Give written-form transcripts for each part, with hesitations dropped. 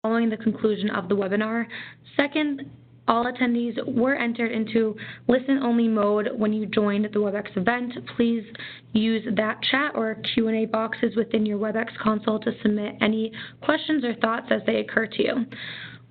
following the conclusion of the webinar. Second, all attendees were entered into listen-only mode when you joined the WebEx event. Please use that chat or Q&A boxes within your WebEx console to submit any questions or thoughts as they occur to you.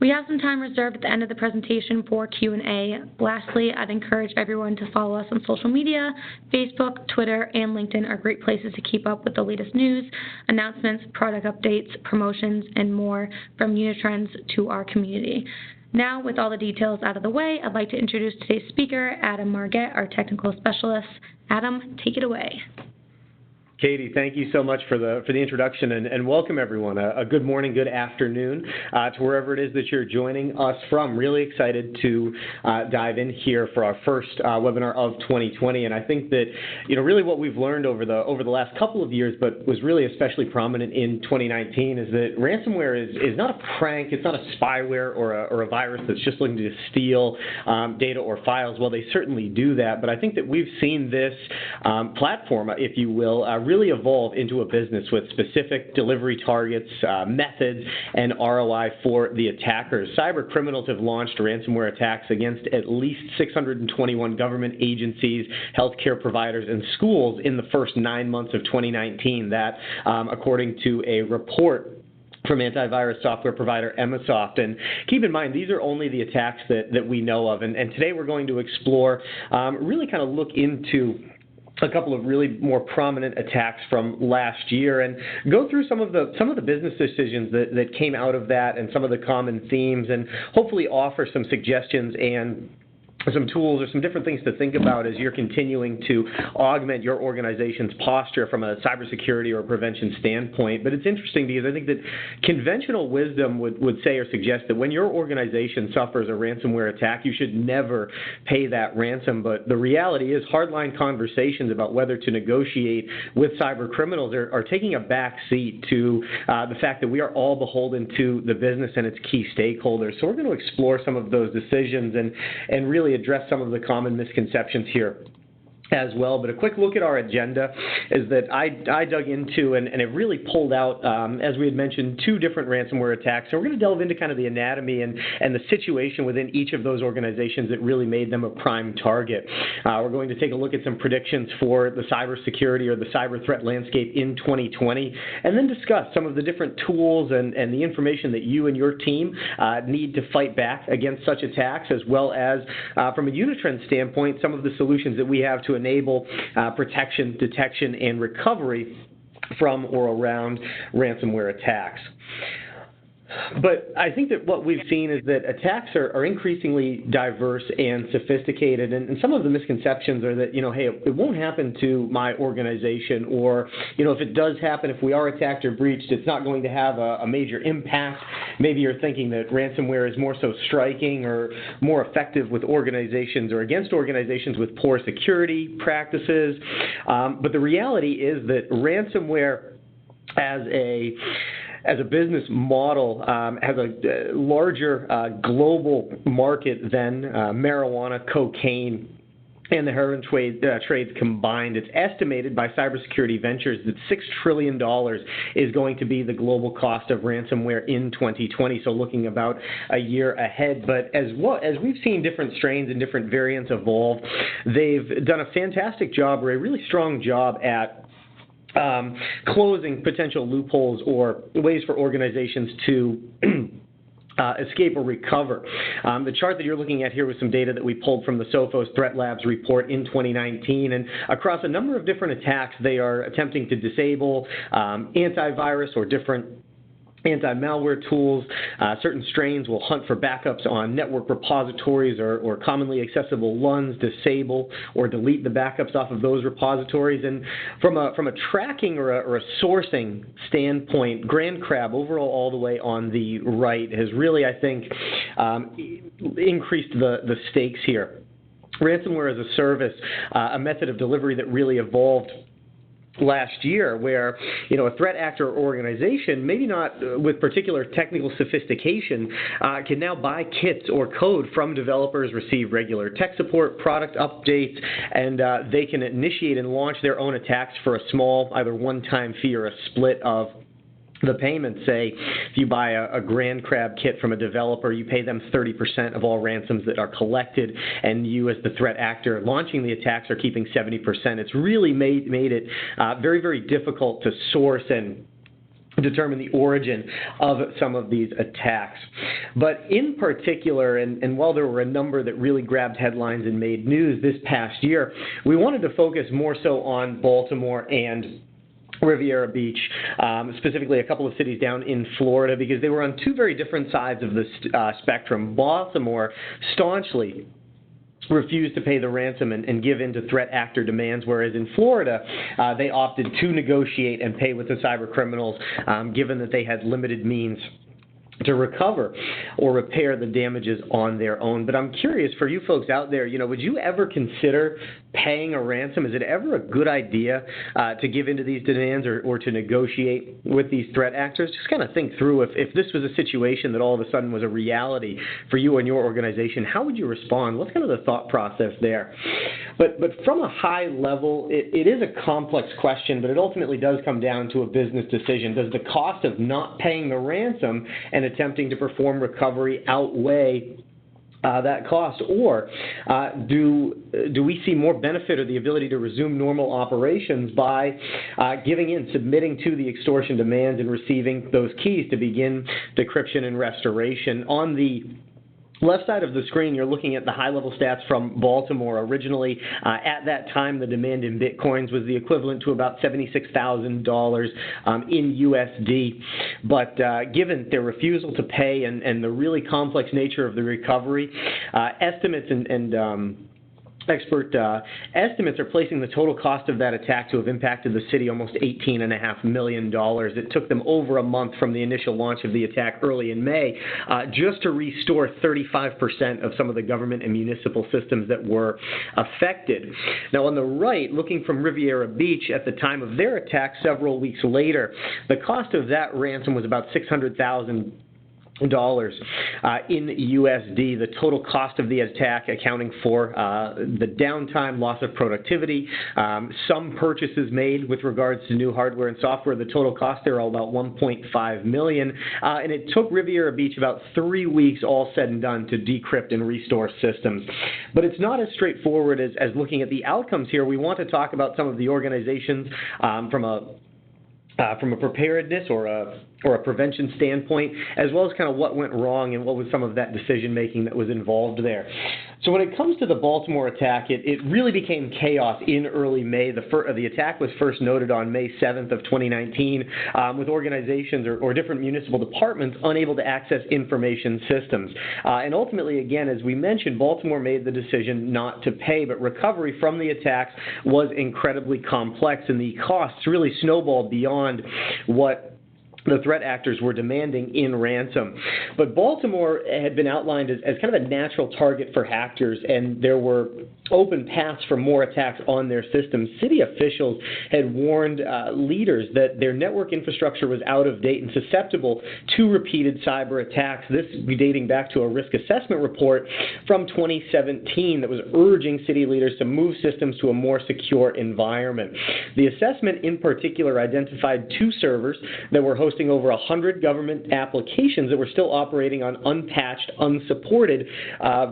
We have some time reserved at the end of the presentation for Q&A. Lastly, I'd encourage everyone to follow us on social media. Facebook, Twitter, and LinkedIn are great places to keep up with the latest news, announcements, product updates, promotions, and more from Unitrends to our community. Now, with all the details out of the way, I'd like to introduce today's speaker, Adam Margette, our technical specialist. Adam, take it away. Katie, thank you so much for the introduction, and welcome everyone. A good morning, good afternoon to wherever it is that you're joining us from. Really excited to dive in here for our first webinar of 2020, and I think that really what we've learned over the last couple of years, but was really especially prominent in 2019, is that ransomware is not a prank, it's not a spyware or a virus that's just looking to steal data or files. Well, they certainly do that, but I think that we've seen this platform, if you will, really evolve into a business with specific delivery targets, methods, and ROI for the attackers. Cyber criminals have launched ransomware attacks against at least 621 government agencies, healthcare providers, and schools in the first 9 months of 2019. That, according to a report from antivirus software provider Emisoft. And keep in mind, these are only the attacks that we know of. And today we're going to explore, really kind of look into a couple of really more prominent attacks from last year and go through some of the business decisions that came out of that and some of the common themes, and hopefully offer some suggestions and some tools or some different things to think about as you're continuing to augment your organization's posture from a cybersecurity or prevention standpoint. But it's interesting because I think that conventional wisdom would say or suggest that when your organization suffers a ransomware attack, you should never pay that ransom. But the reality is hardline conversations about whether to negotiate with cyber criminals are taking a back seat to the fact that we are all beholden to the business and its key stakeholders. So we're going to explore some of those decisions and really address some of the common misconceptions here as well. But a quick look at our agenda is that I dug into and have really pulled out, as we had mentioned, 2 different ransomware attacks. So we're going to delve into kind of the anatomy and the situation within each of those organizations that really made them a prime target. We're going to take a look at some predictions for the cybersecurity or the cyber threat landscape in 2020, and then discuss some of the different tools and the information that you and your team need to fight back against such attacks, as well as, from a Unitrends standpoint, some of the solutions that we have to enable protection, detection, and recovery from or around ransomware attacks. But I think that what we've seen is that attacks are increasingly diverse and sophisticated, and some of the misconceptions are that, hey, it won't happen to my organization, or, if it does happen, if we are attacked or breached, it's not going to have a major impact. Maybe you're thinking that ransomware is more so striking or more effective with organizations or against organizations with poor security practices. But the reality is that ransomware as a business model has a larger global market than marijuana, cocaine, and the heroin trades combined. It's estimated by Cybersecurity Ventures that $6 trillion is going to be the global cost of ransomware in 2020, so looking about a year ahead. But as we've seen different strains and different variants evolve, they've done a fantastic job, or a really strong job, at closing potential loopholes or ways for organizations to escape or recover. The chart that you're looking at here was some data that we pulled from the Sophos Threat Labs report in 2019, and across a number of different attacks, they are attempting to disable antivirus or different anti-malware tools. Certain strains will hunt for backups on network repositories or commonly accessible LUNs, disable or delete the backups off of those repositories. And from a tracking or a sourcing standpoint, Grand Crab, overall all the way on the right, has really, I think, increased the stakes here. Ransomware as a service, a method of delivery that really evolved last year, where a threat actor or organization, maybe not with particular technical sophistication, can now buy kits or code from developers, receive regular tech support, product updates, and they can initiate and launch their own attacks for a small, either one-time fee or a split of the payments say if you buy a Grand Crab kit from a developer, you pay them 30% of all ransoms that are collected, and you as the threat actor launching the attacks are keeping 70%. It's really made it very, very difficult to source and determine the origin of some of these attacks. But in particular, and while there were a number that really grabbed headlines and made news this past year, we wanted to focus more so on Baltimore and Riviera Beach, specifically a couple of cities down in Florida, because they were on two very different sides of the spectrum. Baltimore staunchly refused to pay the ransom and give in to threat actor demands, whereas in Florida, they opted to negotiate and pay with the cyber criminals, given that they had limited means to recover or repair the damages on their own. But I'm curious, for you folks out there, would you ever consider paying a ransom? Is it ever a good idea to give into these demands or to negotiate with these threat actors? Just kind of think through, if this was a situation that all of a sudden was a reality for you and your organization, how would you respond? What's kind of the thought process there? But from a high level, it is a complex question, but it ultimately does come down to a business decision. Does the cost of not paying the ransom and attempting to perform recovery outweigh that cost, or do we see more benefit or the ability to resume normal operations by giving in, submitting to the extortion demands and receiving those keys to begin decryption and restoration? On the left side of the screen, you're looking at the high-level stats from Baltimore. Originally, at that time, the demand in Bitcoins was the equivalent to about $76,000 in USD. But given their refusal to pay and the really complex nature of the recovery, estimates and expert estimates are placing the total cost of that attack to have impacted the city almost $18.5 million. It took them over a month from the initial launch of the attack early in May just to restore 35% of some of the government and municipal systems that were affected. Now, on the right, looking from Riviera Beach at the time of their attack several weeks later, the cost of that ransom was about $600,000 in USD. The total cost of the attack, accounting for the downtime, loss of productivity, some purchases made with regards to new hardware and software. The total cost there are about $1.5 million, and it took Riviera Beach about 3 weeks, all said and done, to decrypt and restore systems. But it's not as straightforward as looking at the outcomes here. We want to talk about some of the organizations from a preparedness or a prevention standpoint, as well as kind of what went wrong and what was some of that decision-making that was involved there. So when it comes to the Baltimore attack, it really became chaos in early May. The attack was first noted on May 7th of 2019 with organizations or different municipal departments unable to access information systems. And ultimately, again, as we mentioned, Baltimore made the decision not to pay, but recovery from the attacks was incredibly complex, and the costs really snowballed beyond what the threat actors were demanding in ransom. But Baltimore had been outlined as kind of a natural target for hackers, and there were open paths for more attacks on their systems. City officials had warned leaders that their network infrastructure was out of date and susceptible to repeated cyber attacks, this dating back to a risk assessment report from 2017 that was urging city leaders to move systems to a more secure environment. The assessment in particular identified 2 servers that were hosting over 100 government applications that were still operating on unpatched, unsupported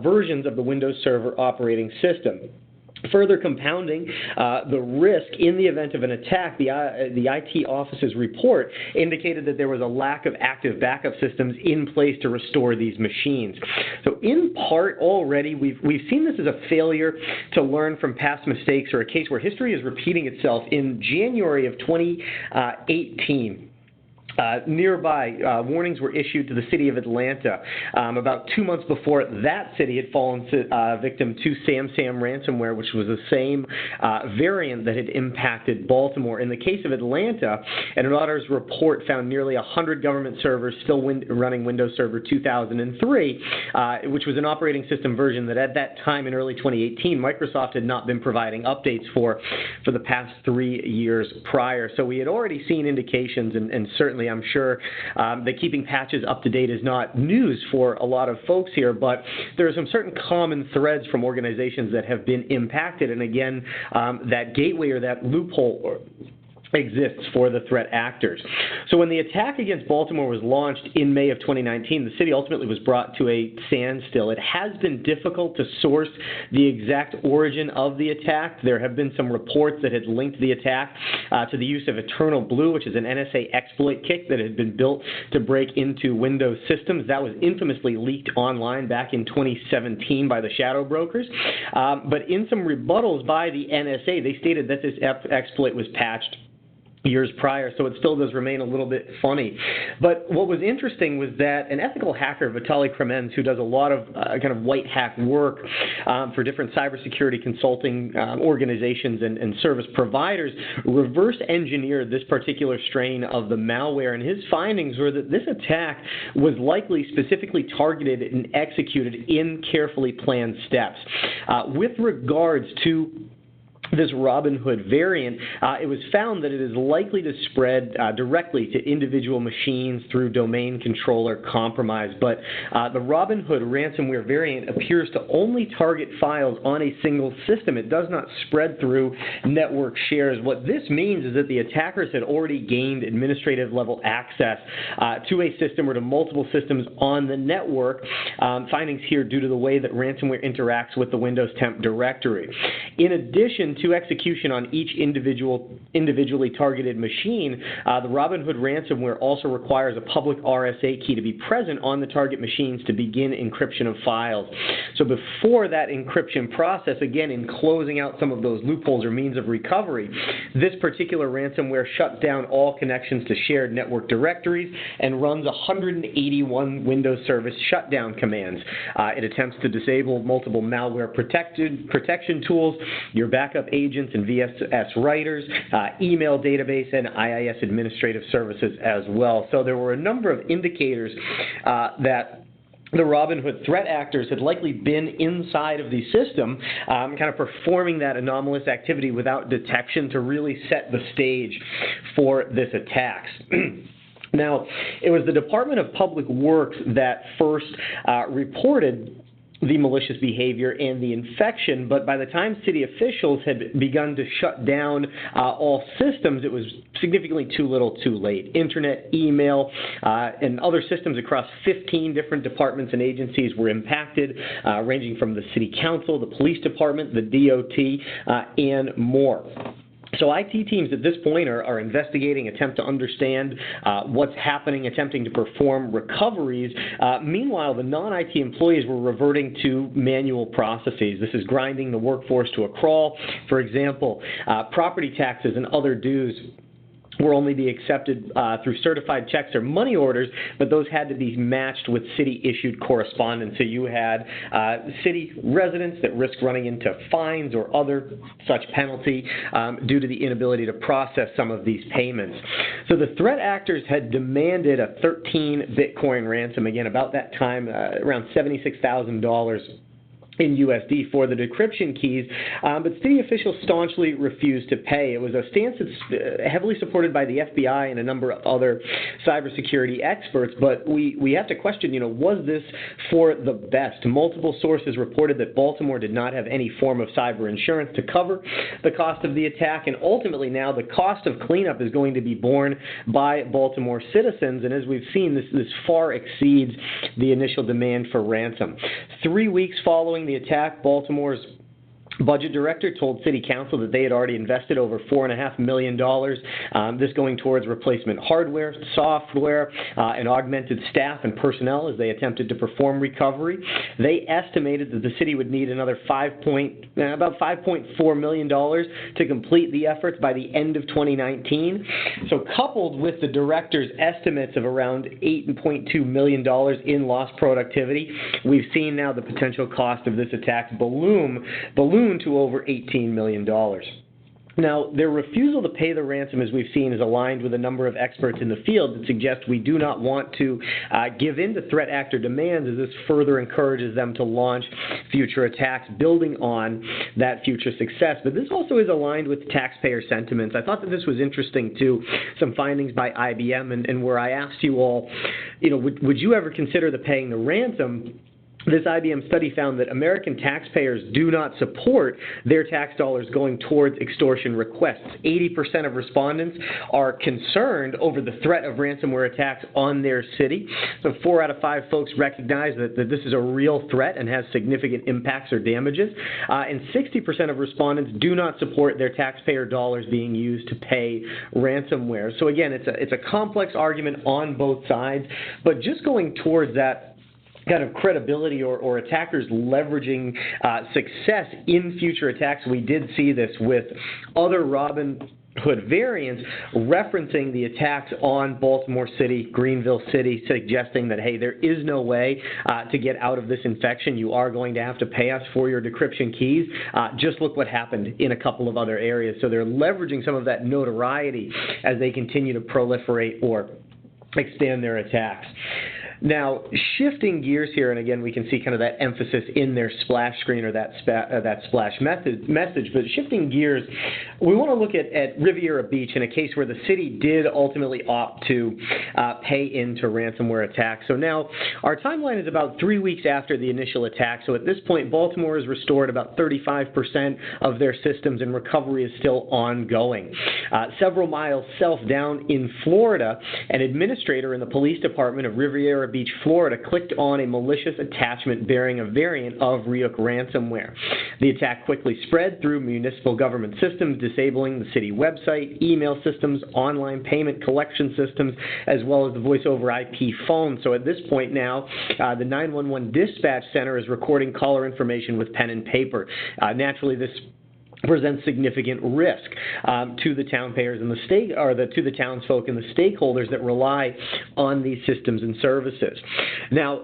versions of the Windows Server operating system. Further compounding the risk in the event of an attack, the IT office's report indicated that there was a lack of active backup systems in place to restore these machines. So in part already, we've seen this as a failure to learn from past mistakes, or a case where history is repeating itself. In January of 2018, nearby warnings were issued to the city of Atlanta about 2 months before that city had fallen victim to SamSam ransomware, which was the same variant that had impacted Baltimore. In the case of Atlanta, an auditor's report found nearly 100 government servers still running Windows Server 2003, which was an operating system version that at that time in early 2018, Microsoft had not been providing updates for the past 3 years prior. So we had already seen indications, and certainly I'm sure that keeping patches up to date is not news for a lot of folks here, but there are some certain common threads from organizations that have been impacted, and again, that gateway or that loophole exists for the threat actors. So when the attack against Baltimore was launched in May of 2019, the city ultimately was brought to a standstill. It has been difficult to source the exact origin of the attack. There have been some reports that had linked the attack to the use of Eternal Blue, which is an NSA exploit kit that had been built to break into Windows systems. That was infamously leaked online back in 2017 by the shadow brokers. But in some rebuttals by the NSA, they stated that this exploit was patched years prior, so it still does remain a little bit funny. But what was interesting was that an ethical hacker, Vitaly Kremenz, who does a lot of kind of white hat work for different cybersecurity consulting organizations and service providers, reverse engineered this particular strain of the malware, and his findings were that this attack was likely specifically targeted and executed in carefully planned steps. With regards to this Robin Hood variant, it was found that it is likely to spread directly to individual machines through domain controller compromise. But the Robin Hood ransomware variant appears to only target files on a single system. It does not spread through network shares. What this means is that the attackers had already gained administrative level access to a system or to multiple systems on the network. Findings here due to the way that ransomware interacts with the Windows temp directory. In addition to execution on each individually targeted machine, the Robin Hood ransomware also requires a public RSA key to be present on the target machines to begin encryption of files. So before that encryption process, again, in closing out some of those loopholes or means of recovery, this particular ransomware shuts down all connections to shared network directories and runs 181 Windows Service shutdown commands. It attempts to disable multiple malware protection tools, your backup agents and VSS writers, email database, and IIS administrative services as well. So there were a number of indicators that the Robin Hood threat actors had likely been inside of the system, kind of performing that anomalous activity without detection to really set the stage for this attack. Now, it was the Department of Public Works that first reported the malicious behavior and the infection, but by the time city officials had begun to shut down all systems, it was significantly too little too late. Internet, email, and other systems across 15 different departments and agencies were impacted, ranging from the city council, the police department, the DOT, and more. So IT teams at this point are investigating, attempt to understand what's happening, attempting to perform recoveries. Meanwhile, the non-IT employees were reverting to manual processes. This is grinding the workforce to a crawl. For example, property taxes and other dues will only be accepted through certified checks or money orders, but those had to be matched with city-issued correspondence. So you had city residents that risk running into fines or other such penalty due to the inability to process some of these payments. So the threat actors had demanded a 13 Bitcoin ransom, again, about that time, around $76,000 in USD for the decryption keys, but city officials staunchly refused to pay. It was a stance that's heavily supported by the FBI and a number of other cybersecurity experts, but we have to question, was this for the best? Multiple sources reported that Baltimore did not have any form of cyber insurance to cover the cost of the attack, and ultimately now the cost of cleanup is going to be borne by Baltimore citizens, and as we've seen, this far exceeds the initial demand for ransom. 3 weeks following the attack, Baltimore's budget director told City Council that they had already invested over $4.5 million, this going towards replacement hardware, software, and augmented staff and personnel as they attempted to perform recovery. They estimated that the city would need another about $5.4 million to complete the efforts by the end of 2019. So coupled with the director's estimates of around $8.2 million in lost productivity, we've seen now the potential cost of this attack balloon to over $18 million. Now, their refusal to pay the ransom, as we've seen, is aligned with a number of experts in the field that suggest we do not want to give in to threat actor demands, as this further encourages them to launch future attacks, building on that future success. But this also is aligned with taxpayer sentiments. I thought that this was interesting, too, some findings by IBM, and where I asked you all, would you ever consider paying the ransom? This IBM study found that American taxpayers do not support their tax dollars going towards extortion requests. 80% of respondents are concerned over the threat of ransomware attacks on their city. So 4 out of 5 folks recognize that this is a real threat and has significant impacts or damages. And 60% of respondents do not support their taxpayer dollars being used to pay ransomware. So again, it's a complex argument on both sides, but just going towards that kind of credibility or attackers leveraging success in future attacks. We did see this with other Robin Hood variants referencing the attacks on Baltimore City, Greenville City, suggesting that, hey, there is no way to get out of this infection. You are going to have to pay us for your decryption keys. Just look what happened in a couple of other areas. So they're leveraging some of that notoriety as they continue to proliferate or expand their attacks. Now, shifting gears here, and again, we can see kind of that emphasis in their splash screen or that splash message, but shifting gears, we want to look at Riviera Beach in a case where the city did ultimately opt to pay into ransomware attacks. So now, our timeline is about 3 weeks after the initial attack. So at this point, Baltimore has restored about 35% of their systems, and recovery is still ongoing. Several miles south down in Florida, an administrator in the police department of Riviera Beach, Florida, clicked on a malicious attachment bearing a variant of Ryuk ransomware. The attack quickly spread through municipal government systems, disabling the city website, email systems, online payment collection systems, as well as the voice-over IP phone. So at this point now, the 911 dispatch center is recording caller information with pen and paper. Naturally, this presents significant risk to the townpayers and to the townsfolk and the stakeholders that rely on these systems and services. Now,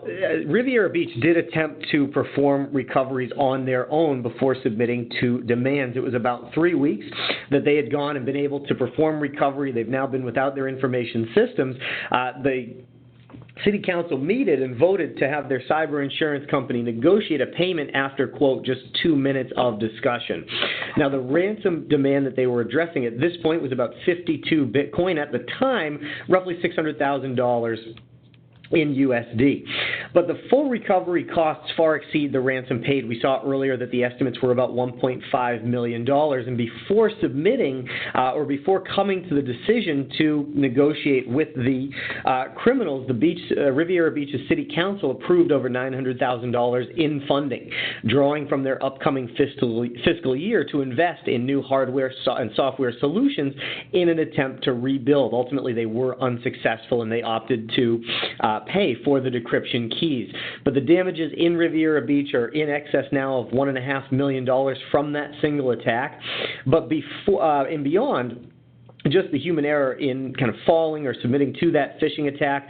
Riviera Beach did attempt to perform recoveries on their own before submitting to demands. It was about 3 weeks that they had gone and been able to perform recovery. They've now been without their information systems. City Council met and voted to have their cyber insurance company negotiate a payment after, quote, just 2 minutes of discussion. Now, the ransom demand that they were addressing at this point was about 52 Bitcoin. At the time, roughly $600,000 in USD. But the full recovery costs far exceed the ransom paid. We saw earlier that the estimates were about $1.5 million. And before submitting or before coming to the decision to negotiate with the criminals, the Riviera Beach's City Council approved over $900,000 in funding, drawing from their upcoming fiscal year to invest in new hardware and software solutions in an attempt to rebuild. Ultimately, they were unsuccessful and they opted to pay for the decryption keys. But the damages in Riviera Beach are in excess now of $1.5 million from that single attack. But before and beyond just the human error in kind of falling or submitting to that phishing attack,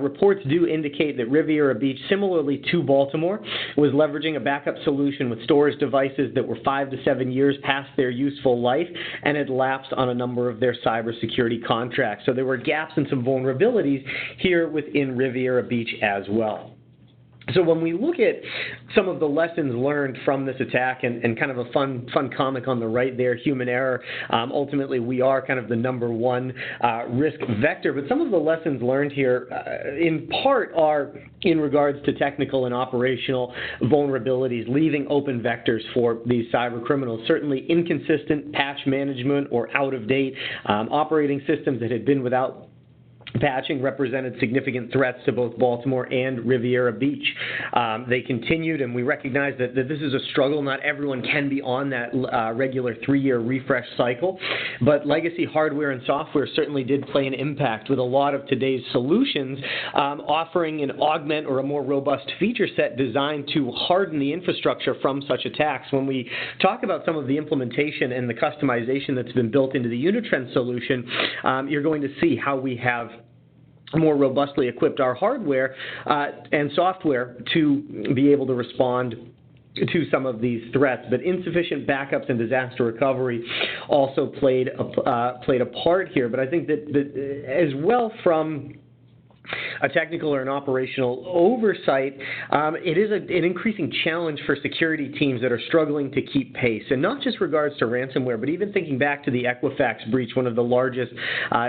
reports do indicate that Riviera Beach, similarly to Baltimore, was leveraging a backup solution with storage devices that were 5 to 7 years past their useful life and had lapsed on a number of their cybersecurity contracts. So there were gaps and some vulnerabilities here within Riviera Beach as well. So when we look at some of the lessons learned from this attack and kind of a fun comic on the right there, human error, ultimately we are kind of the number one risk vector. But some of the lessons learned here in part are in regards to technical and operational vulnerabilities, leaving open vectors for these cyber criminals. Certainly inconsistent patch management or out-of-date operating systems that had been without patching represented significant threats to both Baltimore and Riviera Beach. They continued, and we recognize that this is a struggle. Not everyone can be on that regular 3-year refresh cycle, but legacy hardware and software certainly did play an impact, with a lot of today's solutions offering an augment or a more robust feature set designed to harden the infrastructure from such attacks. When we talk about some of the implementation and the customization that's been built into the Unitrends solution, you're going to see how we have more robustly equipped our hardware and software to be able to respond to some of these threats. But insufficient backups and disaster recovery also played a part here. But I think that as well from a technical or an operational oversight, it is an increasing challenge for security teams that are struggling to keep pace. And not just regards to ransomware, but even thinking back to the Equifax breach, one of the largest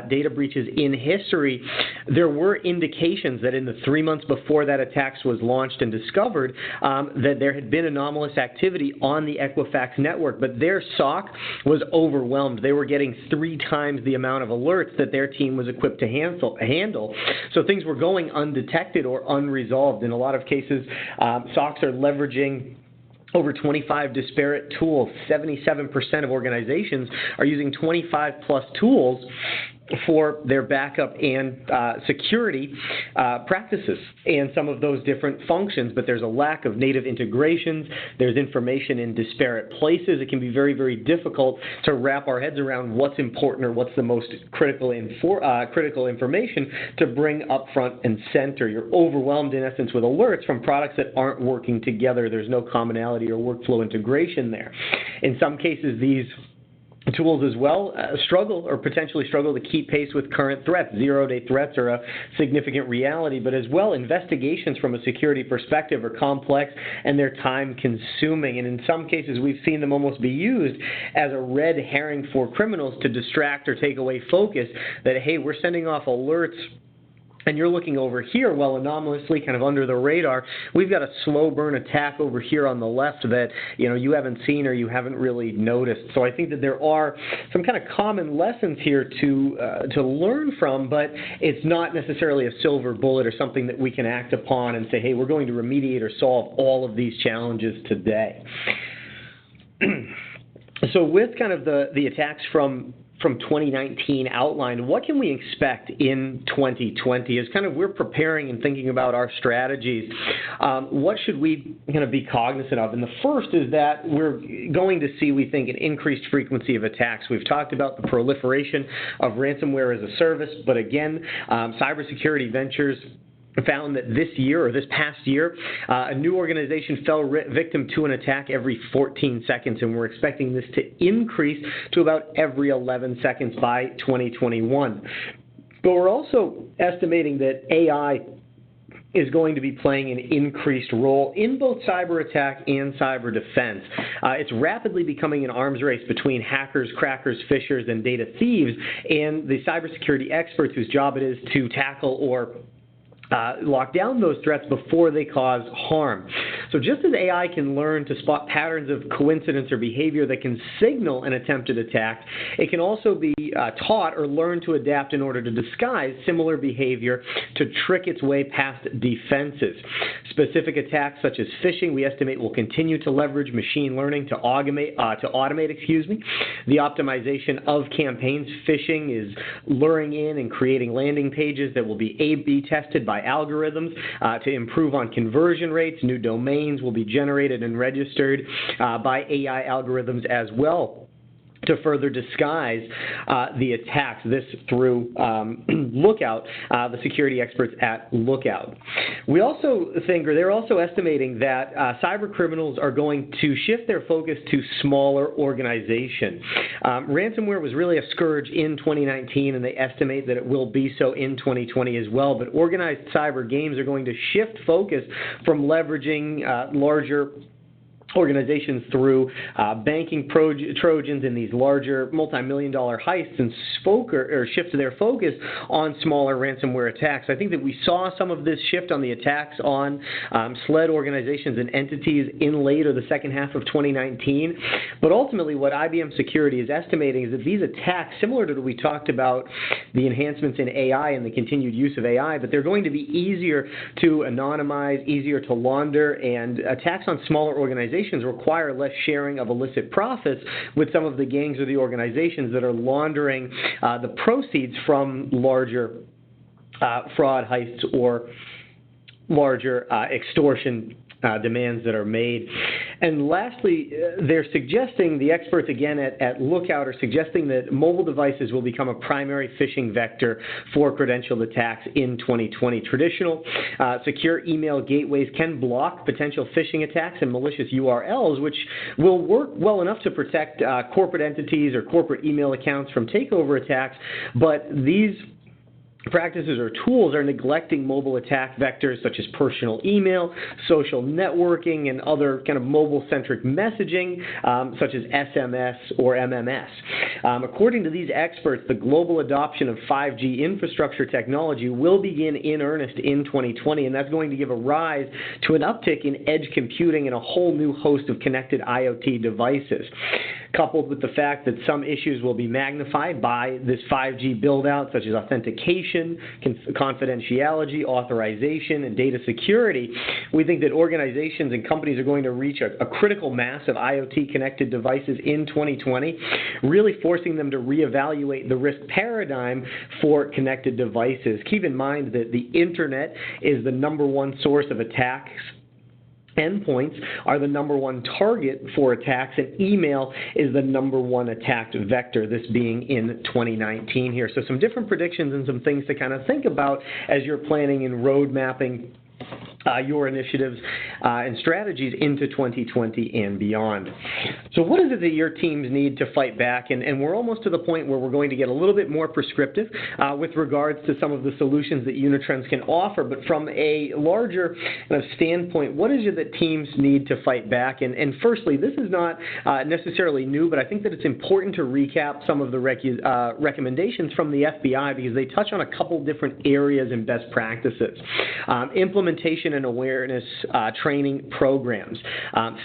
data breaches in history, there were indications that in the 3 months before that attack was launched and discovered, that there had been anomalous activity on the Equifax network. But their SOC was overwhelmed. They were getting 3 times the amount of alerts that their team was equipped to handle. So things were going undetected or unresolved. In a lot of cases, SOCs are leveraging over 25 disparate tools. 77% of organizations are using 25 plus tools for their backup and security practices and some of those different functions, but there's a lack of native integrations. There's information in disparate places. It can be very, very difficult to wrap our heads around what's important or what's the most critical information to bring up front and center. You're overwhelmed, in essence, with alerts from products that aren't working together. There's no commonality or workflow integration there. In some cases, these tools as well struggle or potentially struggle to keep pace with current threats. Zero-day threats are a significant reality, but as well, investigations from a security perspective are complex and they're time-consuming. And in some cases, we've seen them almost be used as a red herring for criminals to distract or take away focus that, hey, we're sending off alerts and you're looking over here, well, anomalously, kind of under the radar, we've got a slow burn attack over here on the left that you haven't seen or you haven't really noticed. So I think that there are some kind of common lessons here to learn from, but it's not necessarily a silver bullet or something that we can act upon and say, hey, we're going to remediate or solve all of these challenges today. So with kind of the attacks from 2019 outlined, what can we expect in 2020 as kind of we're preparing and thinking about our strategies? What should we kind of be cognizant of? And the first is that we're going to see, we think, an increased frequency of attacks. We've talked about the proliferation of ransomware as a service, but again, Cybersecurity Ventures found that this year or this past year, a new organization fell victim to an attack every 14 seconds, and we're expecting this to increase to about every 11 seconds by 2021. But we're also estimating that AI is going to be playing an increased role in both cyber attack and cyber defense. It's rapidly becoming an arms race between hackers, crackers, phishers, and data thieves, and the cybersecurity experts whose job it is to tackle or lock down those threats before they cause harm. So just as AI can learn to spot patterns of coincidence or behavior that can signal an attempted attack, it can also be taught or learn to adapt in order to disguise similar behavior to trick its way past defenses. Specific attacks such as phishing, we estimate, will continue to leverage machine learning to automate the optimization of campaigns. Phishing is luring in and creating landing pages that will be A/B tested by algorithms to improve on conversion rates. New domains will be generated and registered by AI algorithms as well to further disguise the attacks. This through Lookout, the security experts at Lookout. We also think, or they're also estimating that cyber criminals are going to shift their focus to smaller organizations. Ransomware was really a scourge in 2019, and they estimate that it will be so in 2020 as well. But organized cyber games are going to shift focus from leveraging larger organizations through banking Trojans in these larger multi-million-dollar heists and shift their focus on smaller ransomware attacks. I think that we saw some of this shift on the attacks on SLED organizations and entities in late or the second half of 2019. But ultimately, what IBM Security is estimating is that these attacks, similar to what we talked about the enhancements in AI and the continued use of AI, but they're going to be easier to anonymize, easier to launder, and attacks on smaller organizations require less sharing of illicit profits with some of the gangs or the organizations that are laundering the proceeds from larger fraud heists or larger extortion demands that are made. And lastly, they're suggesting, the experts again at Lookout are suggesting that mobile devices will become a primary phishing vector for credentialed attacks in 2020. Traditional secure email gateways can block potential phishing attacks and malicious URLs, which will work well enough to protect corporate entities or corporate email accounts from takeover attacks, but these practices or tools are neglecting mobile attack vectors such as personal email, social networking, and other kind of mobile-centric messaging such as SMS or MMS. According to these experts, the global adoption of 5G infrastructure technology will begin in earnest in 2020, and that's going to give a rise to an uptick in edge computing and a whole new host of connected IoT devices. Coupled with the fact that some issues will be magnified by this 5G build-out, such as authentication, confidentiality, authorization, and data security, we think that organizations and companies are going to reach a critical mass of IoT-connected devices in 2020, really forcing them to reevaluate the risk paradigm for connected devices. Keep in mind that the Internet is the #1 source of attacks. Endpoints are the #1 target for attacks, and email is the #1 attacked vector, this being in 2019 here. So some different predictions and some things to kind of think about as you're planning and road mapping your initiatives and strategies into 2020 and beyond. So what is it that your teams need to fight back? And we're almost to the point where we're going to get a little bit more prescriptive with regards to some of the solutions that Unitrends can offer. But from a larger kind of standpoint, what is it that teams need to fight back? And firstly, this is not necessarily new, but I think that it's important to recap some of the recommendations from the FBI because they touch on a couple different areas and best practices. Implementation and awareness training programs.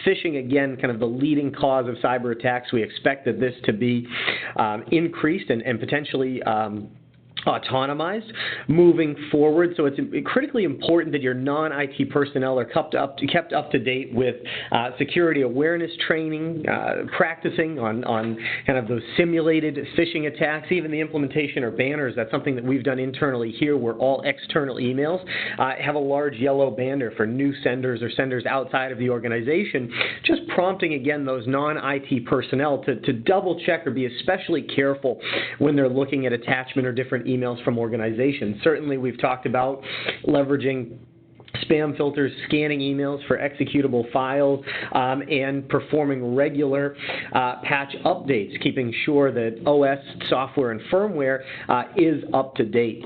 Phishing, again, kind of the leading cause of cyber attacks. We expect that this to be increased and potentially autonomized moving forward. So it's critically important that your non-IT personnel are kept up to date with security awareness training, practicing on kind of those simulated phishing attacks, even the implementation or banners. That's something that we've done internally here where all external emails have a large yellow banner for new senders or senders outside of the organization, just prompting, again, those non-IT personnel to double check or be especially careful when they're looking at attachment or different emails from organizations. Certainly, we've talked about leveraging spam filters, scanning emails for executable files, and performing regular patch updates, keeping sure that OS software and firmware is up to date.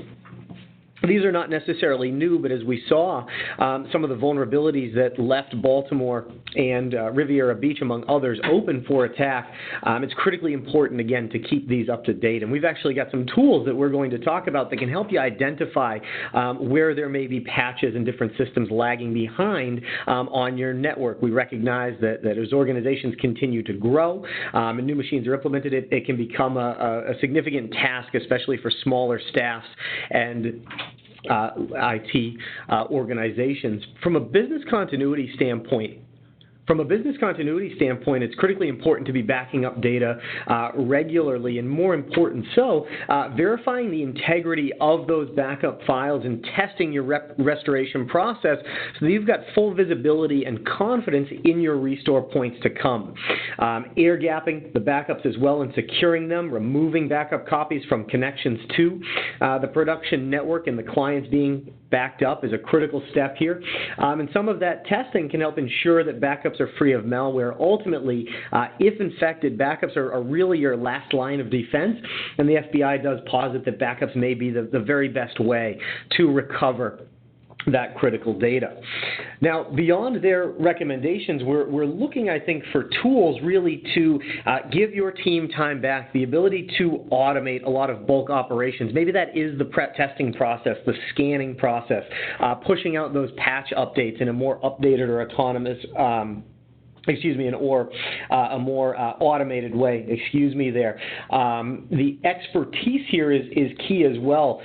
These are not necessarily new, but as we saw, some of the vulnerabilities that left Baltimore and Riviera Beach, among others, open for attack, it's critically important, again, to keep these up to date. And we've actually got some tools that we're going to talk about that can help you identify where there may be patches and different systems lagging behind on your network. We recognize that as organizations continue to grow and new machines are implemented, it can become a significant task, especially for smaller staffs and IT organizations. From a business continuity standpoint, it's critically important to be backing up data regularly, and more important so, verifying the integrity of those backup files and testing your restoration process so that you've got full visibility and confidence in your restore points to come. Air gapping the backups as well and securing them, removing backup copies from connections to the production network and the clients being backed up is a critical step here. And some of that testing can help ensure that backups are free of malware. Ultimately, if infected, backups are really your last line of defense, and the FBI does posit that backups may be the very best way to recover that critical data. Now, beyond their recommendations, we're looking, I think, for tools really to give your team time back, the ability to automate a lot of bulk operations. Maybe that is the prep testing process, the scanning process, pushing out those patch updates in a more updated or autonomous a more automated way. The expertise here is key as well.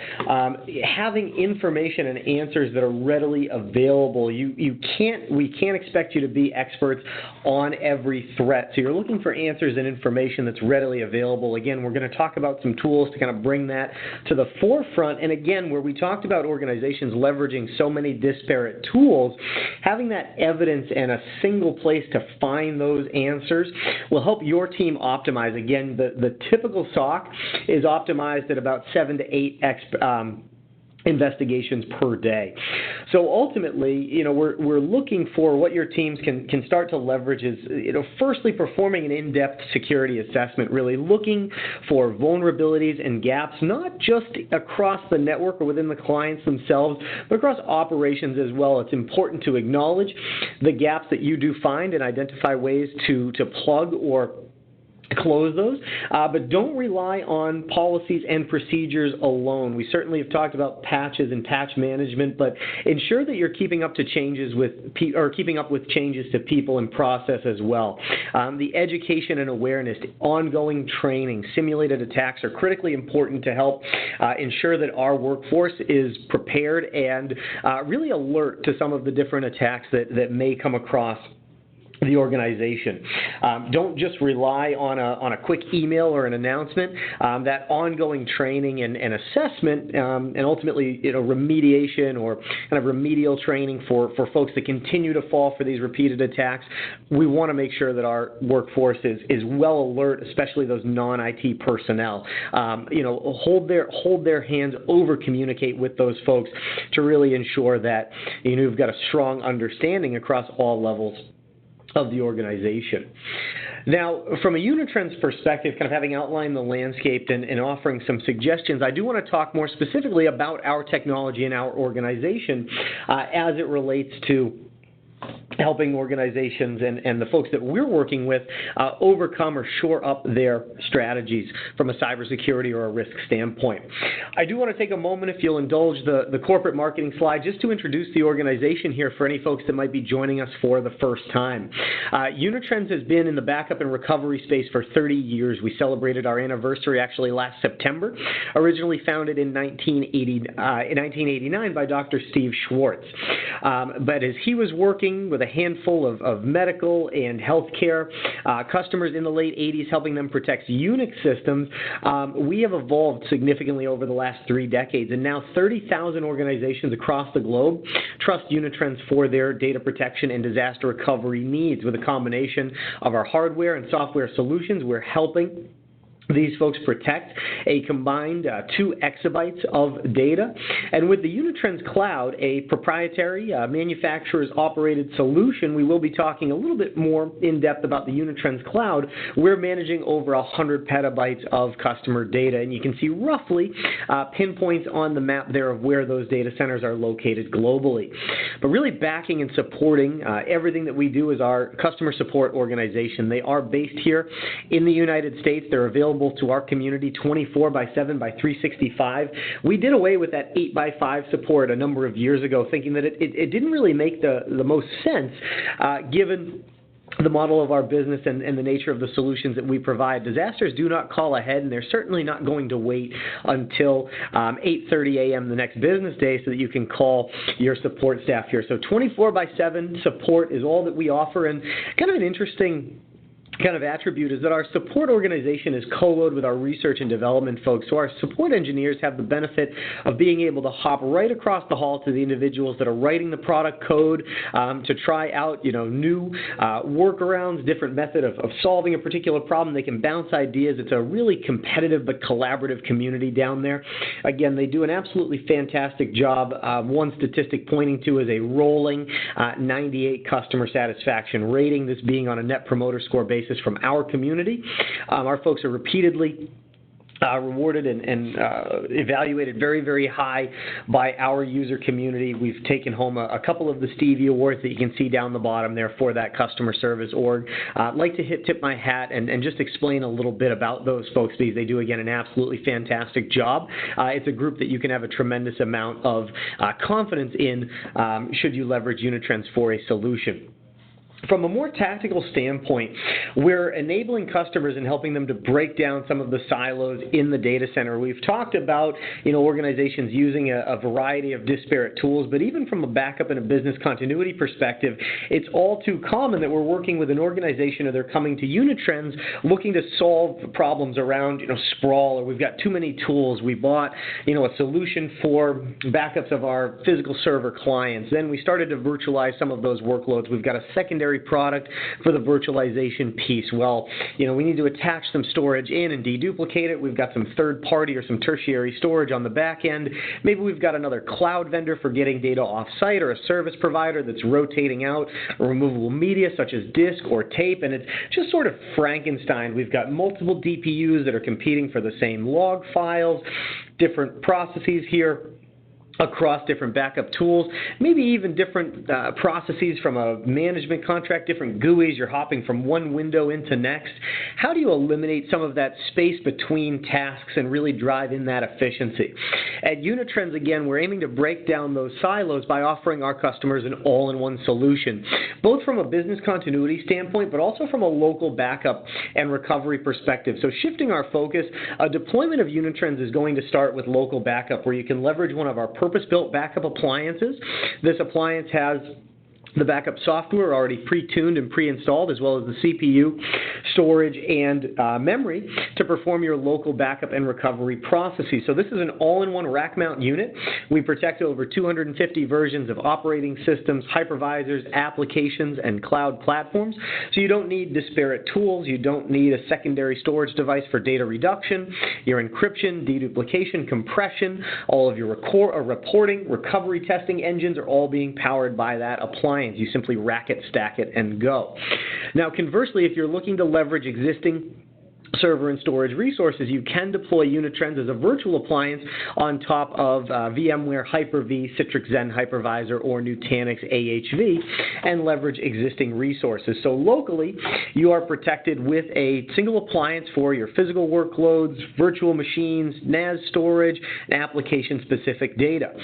Having information and answers that are readily available. We can't expect you to be experts on every threat. So you're looking for answers and information that's readily available. Again, we're going to talk about some tools to kind of bring that to the forefront. And again, where we talked about organizations leveraging so many disparate tools, having that evidence and a single place to find those answers will help your team optimize. Again, the typical SOC is optimized at about 7 to 8 investigations per day. So ultimately, we're looking for what your teams can start to leverage is, firstly performing an in-depth security assessment, really looking for vulnerabilities and gaps, not just across the network or within the clients themselves, but across operations as well. It's important to acknowledge the gaps that you do find and identify ways to plug or close those, but don't rely on policies and procedures alone. We certainly have talked about patches and patch management, but ensure that you're keeping up with changes to people and process as well. The education and awareness, ongoing training, simulated attacks are critically important to help ensure that our workforce is prepared and really alert to some of the different attacks that may come across the organization. Don't just rely on a quick email or an announcement. That ongoing training and assessment and ultimately remediation or kind of remedial training for folks that continue to fall for these repeated attacks. We want to make sure that our workforce is well alert, especially those non-IT personnel. Hold their hands, over communicate with those folks to really ensure that you've got a strong understanding across all levels of the organization. Now, from a Unitrends perspective, kind of having outlined the landscape and offering some suggestions, I do want to talk more specifically about our technology and our organization as it relates to helping organizations and the folks that we're working with overcome or shore up their strategies from a cybersecurity or a risk standpoint. I do want to take a moment, if you'll indulge the corporate marketing slide, just to introduce the organization here for any folks that might be joining us for the first time. Unitrends has been in the backup and recovery space for 30 years. We celebrated our anniversary actually last September, originally founded in 1989 by Dr. Steve Schwartz. But as he was working with a handful of medical and healthcare customers in the late 80s, helping them protect Unix systems, we have evolved significantly over the last 3 decades, and now 30,000 organizations across the globe trust Unitrends for their data protection and disaster recovery needs. With a combination of our hardware and software solutions, we're helping these folks protect a combined 2 exabytes of data. And with the Unitrends Cloud, a proprietary manufacturer's operated solution, we will be talking a little bit more in depth about the Unitrends Cloud. We're managing over 100 petabytes of customer data, and you can see roughly pinpoints on the map there of where those data centers are located globally. But really backing and supporting everything that we do is our customer support organization. They are based here in the United States. They're available to our community 24/7 by 365. We did away with that 8x5 support a number of years ago, thinking that it didn't really make the most sense given the model of our business and the nature of the solutions that we provide. Disasters do not call ahead, and they're certainly not going to wait until 8:30 a.m. the next business day so that you can call your support staff here. So 24/7 support is all that we offer, and kind of an interesting kind of attribute is that our support organization is co-load with our research and development folks. So our support engineers have the benefit of being able to hop right across the hall to the individuals that are writing the product code to try out, new workarounds, different method of solving a particular problem. They can bounce ideas. It's a really competitive but collaborative community down there. Again, they do an absolutely fantastic job. One statistic pointing to is a rolling 98 customer satisfaction rating, this being on a Net Promoter Score basis from our community. Our folks are repeatedly rewarded and evaluated very, very high by our user community. We've taken home a couple of the Stevie Awards that you can see down the bottom there for that customer service org. I'd like to tip my hat and just explain a little bit about those folks, because they do, again, an absolutely fantastic job. It's a group that you can have a tremendous amount of confidence in should you leverage Unitrends for a solution. From a more tactical standpoint, we're enabling customers and helping them to break down some of the silos in the data center. We've talked about, organizations using a variety of disparate tools, but even from a backup and a business continuity perspective, it's all too common that we're working with an organization or they're coming to Unitrends looking to solve problems around, sprawl, or we've got too many tools. We bought, a solution for backups of our physical server clients. Then we started to virtualize some of those workloads. We've got a secondary secondary product for the virtualization piece. Well, we need to attach some storage in and deduplicate it. We've got some third-party or some tertiary storage on the back end. Maybe we've got another cloud vendor for getting data off-site, or a service provider that's rotating out removable media such as disk or tape, and it's just sort of Frankenstein. We've got multiple DPUs that are competing for the same log files, different processes here across different backup tools, maybe even different processes from a management contract, different GUIs. You're hopping from one window into next. How do you eliminate some of that space between tasks and really drive in that efficiency? At Unitrends, again, we're aiming to break down those silos by offering our customers an all-in-one solution, both from a business continuity standpoint, but also from a local backup and recovery perspective. So shifting our focus, a deployment of Unitrends is going to start with local backup, where you can leverage one of our purpose-built backup appliances. This appliance has the backup software already pre-tuned and pre-installed, as well as the CPU, storage, and memory to perform your local backup and recovery processes. So this is an all-in-one rack mount unit. We protect over 250 versions of operating systems, hypervisors, applications, and cloud platforms. So you don't need disparate tools. You don't need a secondary storage device for data reduction. Your encryption, deduplication, compression, all of your reporting, recovery testing engines are all being powered by that appliance. You simply rack it, stack it, and go. Now, conversely, if you're looking to leverage existing server and storage resources, you can deploy Unitrends as a virtual appliance on top of VMware Hyper-V, Citrix Zen Hypervisor, or Nutanix AHV, and leverage existing resources. So locally, you are protected with a single appliance for your physical workloads, virtual machines, NAS storage, and application-specific data.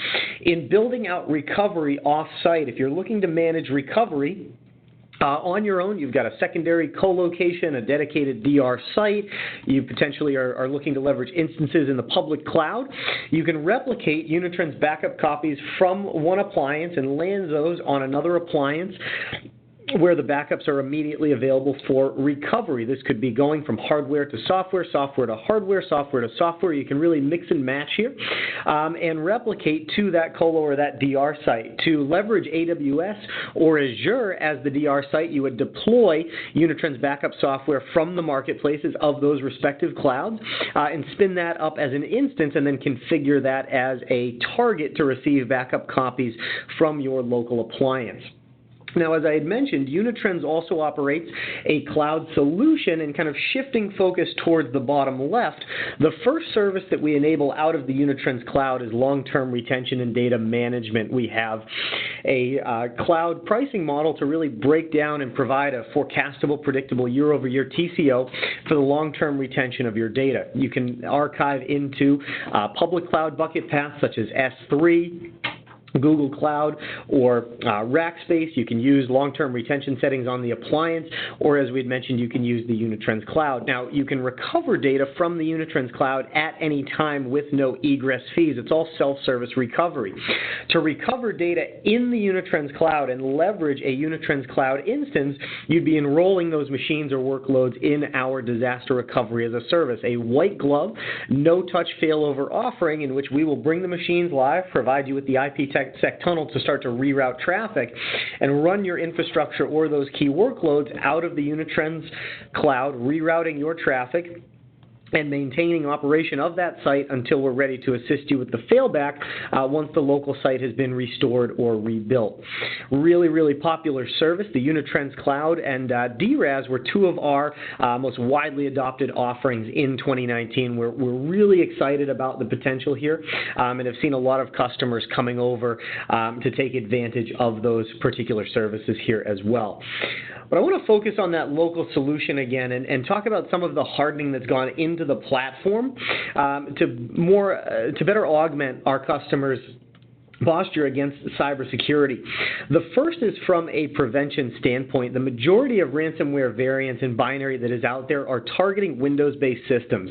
In building out recovery off-site, if you're looking to manage recovery on your own, you've got a secondary co-location, a dedicated DR site. You potentially are looking to leverage instances in the public cloud. You can replicate Unitrends backup copies from one appliance and land those on another appliance where the backups are immediately available for recovery. This could be going from hardware to software, software to hardware, software to software. You can really mix and match here and replicate to that colo or that DR site. To leverage AWS or Azure as the DR site, you would deploy Unitrends backup software from the marketplaces of those respective clouds and spin that up as an instance and then configure that as a target to receive backup copies from your local appliance. Now, as I had mentioned, Unitrends also operates a cloud solution, and kind of shifting focus towards the bottom left, the first service that we enable out of the Unitrends cloud is long-term retention and data management. We have a cloud pricing model to really break down and provide a forecastable, predictable year-over-year TCO for the long-term retention of your data. You can archive into public cloud bucket paths such as S3, Google Cloud, or Rackspace. You can use long-term retention settings on the appliance, or as we'd mentioned, you can use the Unitrends Cloud. Now, you can recover data from the Unitrends Cloud at any time with no egress fees. It's all self-service recovery. To recover data in the Unitrends Cloud and leverage a Unitrends Cloud instance, you'd be enrolling those machines or workloads in our disaster recovery as a service, a white glove, no-touch failover offering in which we will bring the machines live, provide you with the IPsec tunnel to start to reroute traffic, and run your infrastructure or those key workloads out of the Unitrends Cloud, rerouting your traffic and maintaining operation of that site until we're ready to assist you with the failback once the local site has been restored or rebuilt. Really, really popular service. The Unitrends Cloud and DRAS were two of our most widely adopted offerings in 2019. We're really excited about the potential here and have seen a lot of customers coming over to take advantage of those particular services here as well. But I want to focus on that local solution again and talk about some of the hardening that's gone into the platform to better augment our customers' posture against cybersecurity. The first is from a prevention standpoint. The majority of ransomware variants in binary that is out there are targeting Windows-based systems.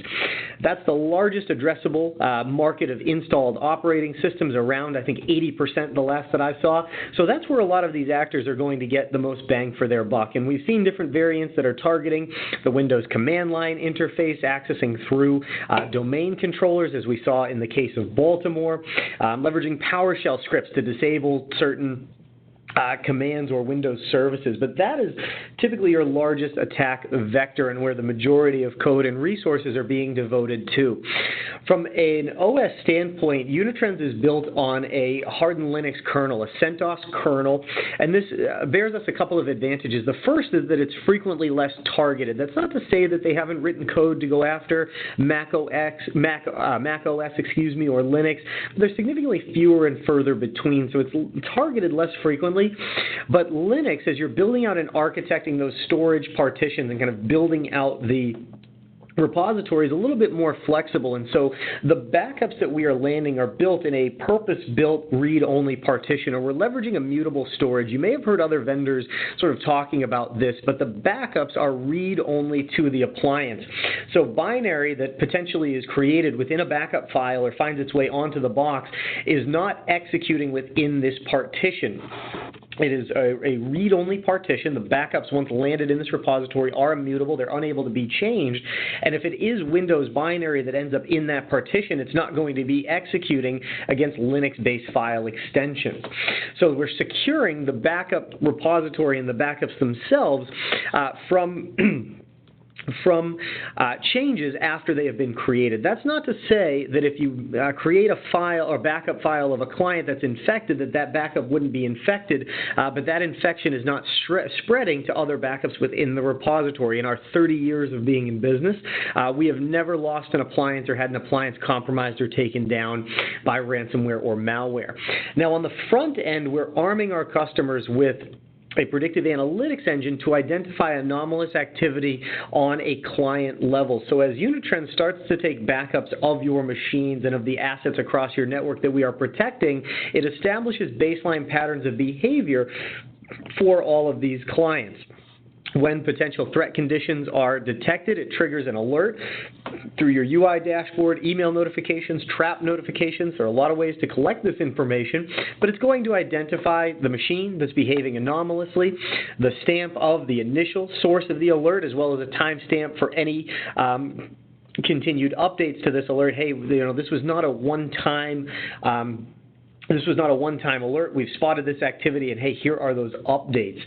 That's the largest addressable market of installed operating systems, around, I think, 80% the last that I saw. So that's where a lot of these actors are going to get the most bang for their buck. And we've seen different variants that are targeting the Windows command line interface, accessing through domain controllers, as we saw in the case of Baltimore, leveraging PowerShell scripts to disable certain commands or Windows services, but that is typically your largest attack vector and where the majority of code and resources are being devoted to. From an OS standpoint, Unitrends is built on a hardened Linux kernel, a CentOS kernel, and this bears us a couple of advantages. The first is that it's frequently less targeted. That's not to say that they haven't written code to go after Mac OS, or Linux. They're significantly fewer and further between, so it's targeted less frequently. But Linux, as you're building out and architecting those storage partitions and kind of building out the repository, is a little bit more flexible, and so the backups that we are landing are built in a purpose-built read-only partition, or we're leveraging immutable storage. You may have heard other vendors sort of talking about this, but the backups are read-only to the appliance. So binary that potentially is created within a backup file or finds its way onto the box is not executing within this partition. It is a read-only partition. The backups, once landed in this repository, are immutable. They're unable to be changed. And if it is Windows binary that ends up in that partition, it's not going to be executing against Linux-based file extensions. So we're securing the backup repository and the backups themselves from changes after they have been created. That's not to say that if you create a file or backup file of a client that's infected, that backup wouldn't be infected, but that infection is not spreading to other backups within the repository. In our 30 years of being in business, we have never lost an appliance or had an appliance compromised or taken down by ransomware or malware. Now, on the front end, we're arming our customers with a predictive analytics engine to identify anomalous activity on a client level. So as Unitrends starts to take backups of your machines and of the assets across your network that we are protecting, it establishes baseline patterns of behavior for all of these clients. When potential threat conditions are detected, it triggers an alert through your UI dashboard, email notifications, trap notifications. There are a lot of ways to collect this information, but it's going to identify the machine that's behaving anomalously, the stamp of the initial source of the alert, as well as a timestamp for any continued updates to this alert. Hey, this was not a one-time alert. We've spotted this activity, and hey, here are those updates.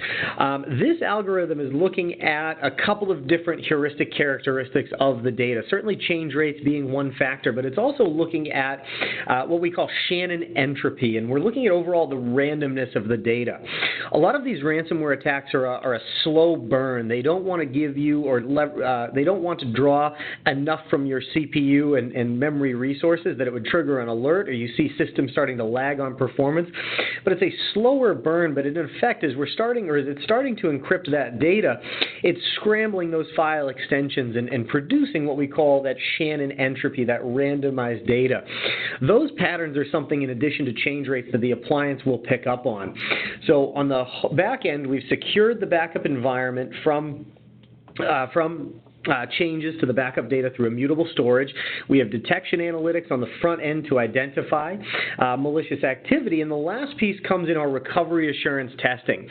This algorithm is looking at a couple of different heuristic characteristics of the data, certainly change rates being one factor, but it's also looking at what we call Shannon entropy, and we're looking at overall the randomness of the data. A lot of these ransomware attacks are a slow burn. They don't want to give you they don't want to draw enough from your CPU and memory resources that it would trigger an alert, or you see systems starting to lag on performance, but it's a slower burn. But in effect, as it's starting to encrypt that data, it's scrambling those file extensions and producing what we call that Shannon entropy, that randomized data. Those patterns are something in addition to change rates that the appliance will pick up on. So on the back end, we've secured the backup environment from changes to the backup data through immutable storage. We have detection analytics on the front end to identify malicious activity, and the last piece comes in our recovery assurance testing.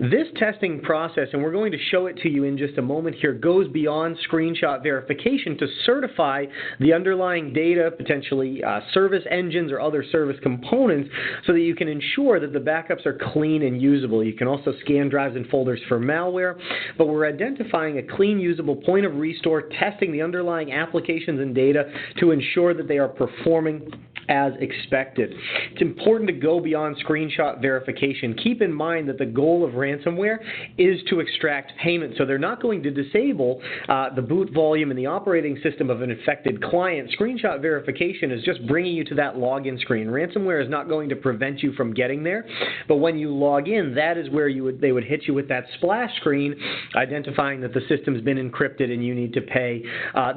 This testing process, and we're going to show it to you in just a moment here, goes beyond screenshot verification to certify the underlying data, potentially service engines or other service components, so that you can ensure that the backups are clean and usable. You can also scan drives and folders for malware, but we're identifying a clean, usable point of restore, testing the underlying applications and data to ensure that they are performing as expected. It's important to go beyond screenshot verification. Keep in mind that the goal of ransomware is to extract payment, so they're not going to disable the boot volume and the operating system of an infected client. Screenshot verification is just bringing you to that login screen. Ransomware is not going to prevent you from getting there, but when you log in, that is where they would hit you with that splash screen identifying that the system's been encrypted and you need to pay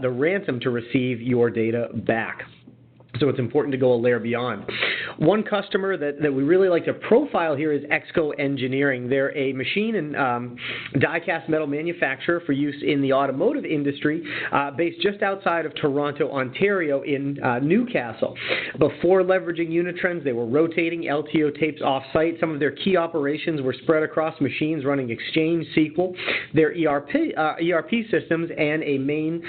the ransom to receive your data back. So it's important to go a layer beyond. One customer that we really like to profile here is Exco Engineering. They're a machine and die-cast metal manufacturer for use in the automotive industry, based just outside of Toronto, Ontario, in Newcastle. Before leveraging Unitrends, they were rotating LTO tapes off-site. Some of their key operations were spread across machines running Exchange, SQL, their ERP systems, and a main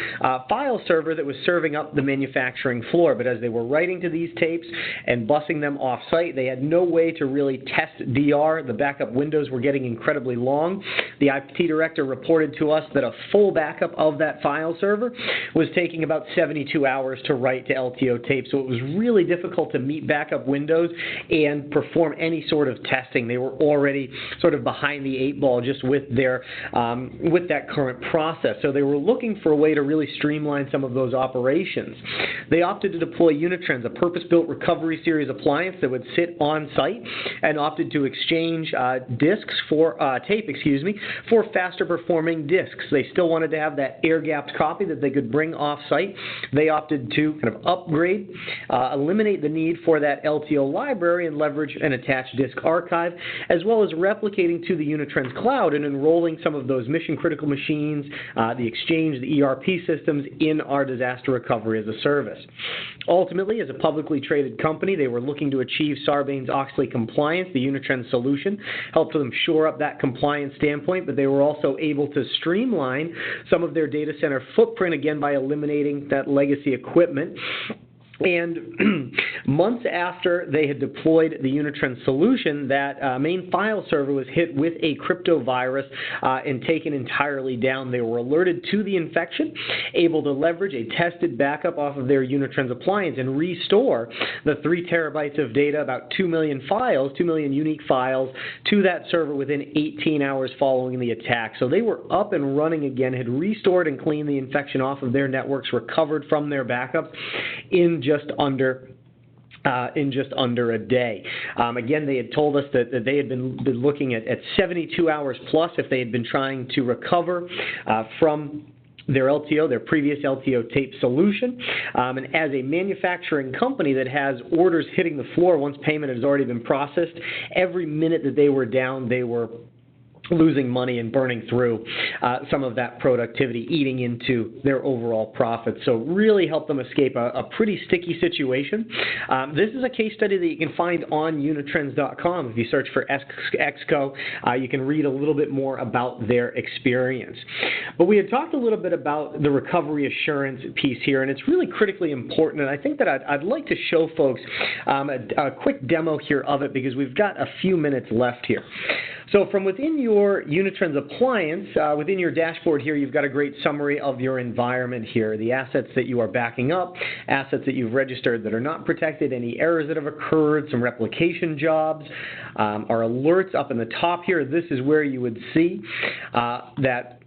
file server that was serving up the manufacturing floor. But as they were writing to these tapes and busing them off-site. They had no way to really test DR. The backup windows were getting incredibly long. The IT director reported to us that a full backup of that file server was taking about 72 hours to write to LTO tape, so it was really difficult to meet backup windows and perform any sort of testing. They were already sort of behind the eight ball just with their with that current process. So they were looking for a way to really streamline some of those operations. They opted to deploy Unitrends, a purpose-built recovery series appliance that would sit on site, and opted to exchange tape for faster performing disks. They still wanted to have that air-gapped copy that they could bring off-site. They opted to kind of upgrade, eliminate the need for that LTO library and leverage an attached disk archive, as well as replicating to the Unitrends cloud and enrolling some of those mission-critical machines, the Exchange, the ERP systems in our disaster recovery as a service. Ultimately, as a publicly traded company, they were looking to achieve Sarbanes-Oxley compliance. The Unitrends solution helped them shore up that compliance standpoint, but they were also able to streamline some of their data center footprint, again, by eliminating that legacy equipment. And months after they had deployed the Unitrends solution, that main file server was hit with a crypto virus and taken entirely down. They were alerted to the infection, able to leverage a tested backup off of their Unitrends appliance and restore the 3 terabytes of data, about 2 million files, 2 million unique files, to that server within 18 hours following the attack. So they were up and running again, had restored and cleaned the infection off of their networks, recovered from their backup in just under a day. Again, they had told us that they had been looking at 72 hours plus if they had been trying to recover from their LTO, their previous LTO tape solution. And as a manufacturing company that has orders hitting the floor once payment has already been processed, every minute that they were down, they were losing money and burning through some of that productivity, eating into their overall profits. So really helped them escape a pretty sticky situation. This is a case study that you can find on unitrends.com. If you search for Exco, you can read a little bit more about their experience. But we had talked a little bit about the recovery assurance piece here, and it's really critically important, and I think that I'd like to show folks a quick demo here of it because we've got a few minutes left here. So from within your Unitrends appliance, within your dashboard here, you've got a great summary of your environment here, the assets that you are backing up, assets that you've registered that are not protected, any errors that have occurred, some replication jobs, our alerts up in the top here. This is where you would see that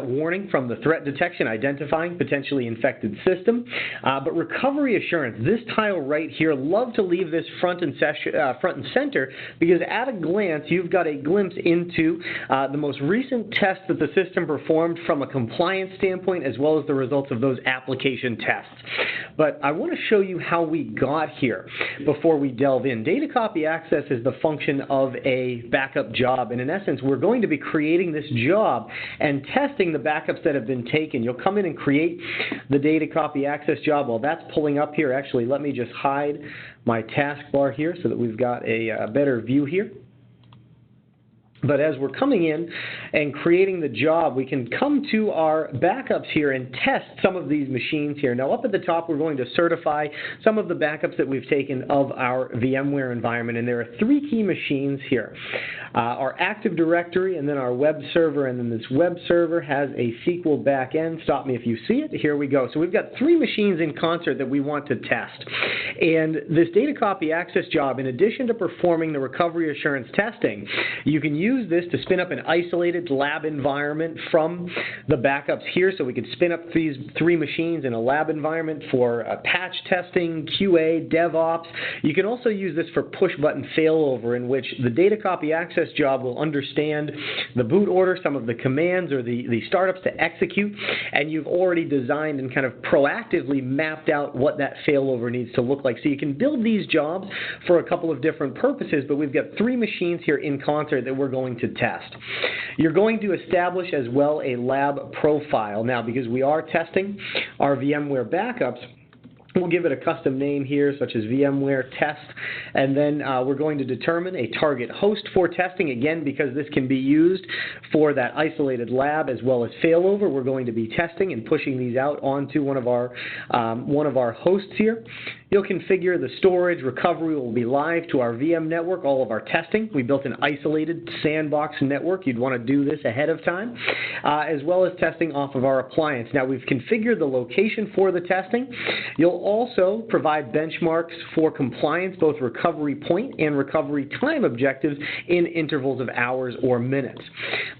warning from the threat detection identifying potentially infected system. But recovery assurance, this tile right here, love to leave this front and center because at a glance you've got a glimpse into the most recent tests that the system performed from a compliance standpoint as well as the results of those application tests. But I want to show you how we got here before we delve in. Data copy access is the function of a backup job, and in essence we're going to be creating this job and testing the backups that have been taken. You'll come in and create the data copy access job. While that's pulling up here, actually, let me just hide my taskbar here so that we've got a better view here. But as we're coming in and creating the job, we can come to our backups here and test some of these machines here. Now up at the top, we're going to certify some of the backups that we've taken of our VMware environment, and there are 3 key machines here. Our Active Directory, and then our web server, and then this web server has a SQL backend. Stop me if you see it. Here we go. So we've got 3 machines in concert that we want to test. And this data copy access job, in addition to performing the recovery assurance testing, you can use this to spin up an isolated lab environment from the backups here. So we could spin up these 3 machines in a lab environment for patch testing, QA, DevOps. You can also use this for push button failover, in which the data copy access job will understand the boot order, some of the commands or the startups to execute, and you've already designed and kind of proactively mapped out what that failover needs to look like. So you can build these jobs for a couple of different purposes, but we've got 3 machines here in concert that we're going to test. You're going to establish as well a lab profile. Now, because we are testing our VMware backups, We'll give it a custom name here, such as VMware test, and then we're going to determine a target host for testing. Again, because this can be used for that isolated lab as well as failover, we're going to be testing and pushing these out onto one of our hosts here. You'll configure the storage. Recovery will be live to our VM network, all of our testing. We built an isolated sandbox network. You'd want to do this ahead of time, as well as testing off of our appliance. Now, we've configured the location for the testing. You'll also provide benchmarks for compliance, both recovery point and recovery time objectives in intervals of hours or minutes.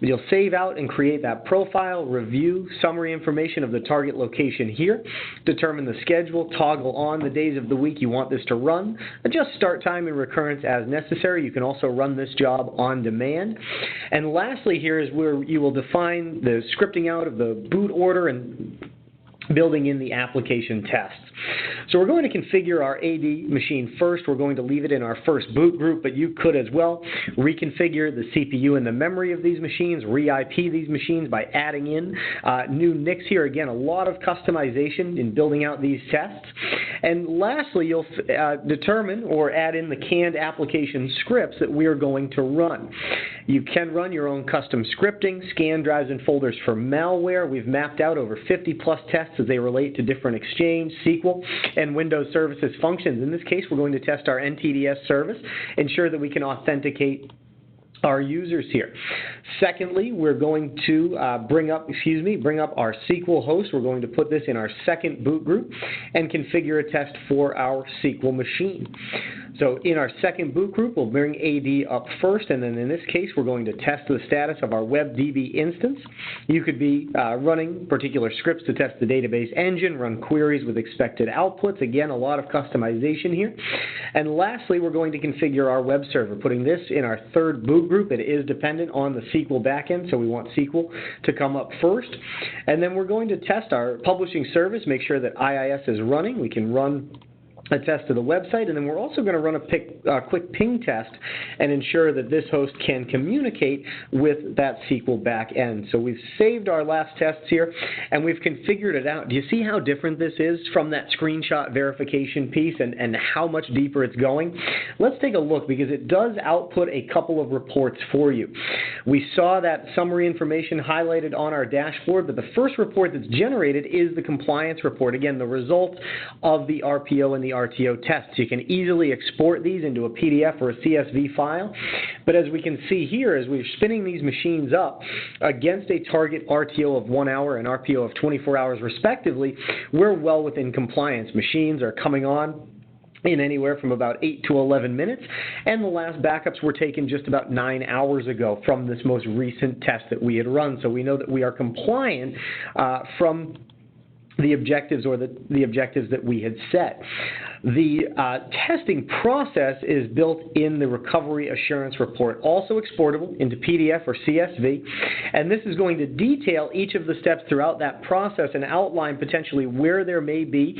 You'll save out and create that profile, review summary information of the target location here, determine the schedule, toggle on the days of the week you want this to run, adjust start time and recurrence as necessary. You can also run this job on demand. And lastly here is where you will define the scripting out of the boot order and building in the application tests. So we're going to configure our AD machine first. We're going to leave it in our first boot group, but you could as well reconfigure the CPU and the memory of these machines, re-IP these machines by adding in new NICs here. Again, a lot of customization in building out these tests. And lastly, you'll determine or add in the canned application scripts that we are going to run. You can run your own custom scripting, scan drives and folders for malware. We've mapped out over 50-plus tests as they relate to different Exchange, SQL, and Windows services functions. In this case, we're going to test our NTDS service, ensure that we can authenticate our users here. Secondly, we're going to bring up our SQL host. We're going to put this in our second boot group and configure a test for our SQL machine. So in our second boot group, we'll bring AD up first, and then in this case, we're going to test the status of our WebDB instance. You could be running particular scripts to test the database engine, run queries with expected outputs. Again, a lot of customization here. And lastly, we're going to configure our web server, putting this in our third boot group. It is dependent on the SQL backend, so we want SQL to come up first. And then we're going to test our publishing service, make sure that IIS is running. We can run a test to the website, and then we're also going to run a quick ping test and ensure that this host can communicate with that SQL backend. So we've saved our last tests here, and we've configured it out. Do you see how different this is from that screenshot verification piece and how much deeper it's going? Let's take a look, because it does output a couple of reports for you. We saw that summary information highlighted on our dashboard, but the first report that's generated is the compliance report. Again, the result of the RPO and the RTO tests. You can easily export these into a PDF or a CSV file, but as we can see here, as we're spinning these machines up against a target RTO of 1 hour and RPO of 24 hours respectively, we're well within compliance. Machines are coming on in anywhere from about 8 to 11 minutes, and the last backups were taken just about 9 hours ago from this most recent test that we had run. So we know that we are compliant from the objectives or the objectives that we had set. The testing process is built in the recovery assurance report, also exportable into PDF or CSV, and this is going to detail each of the steps throughout that process and outline potentially where there may be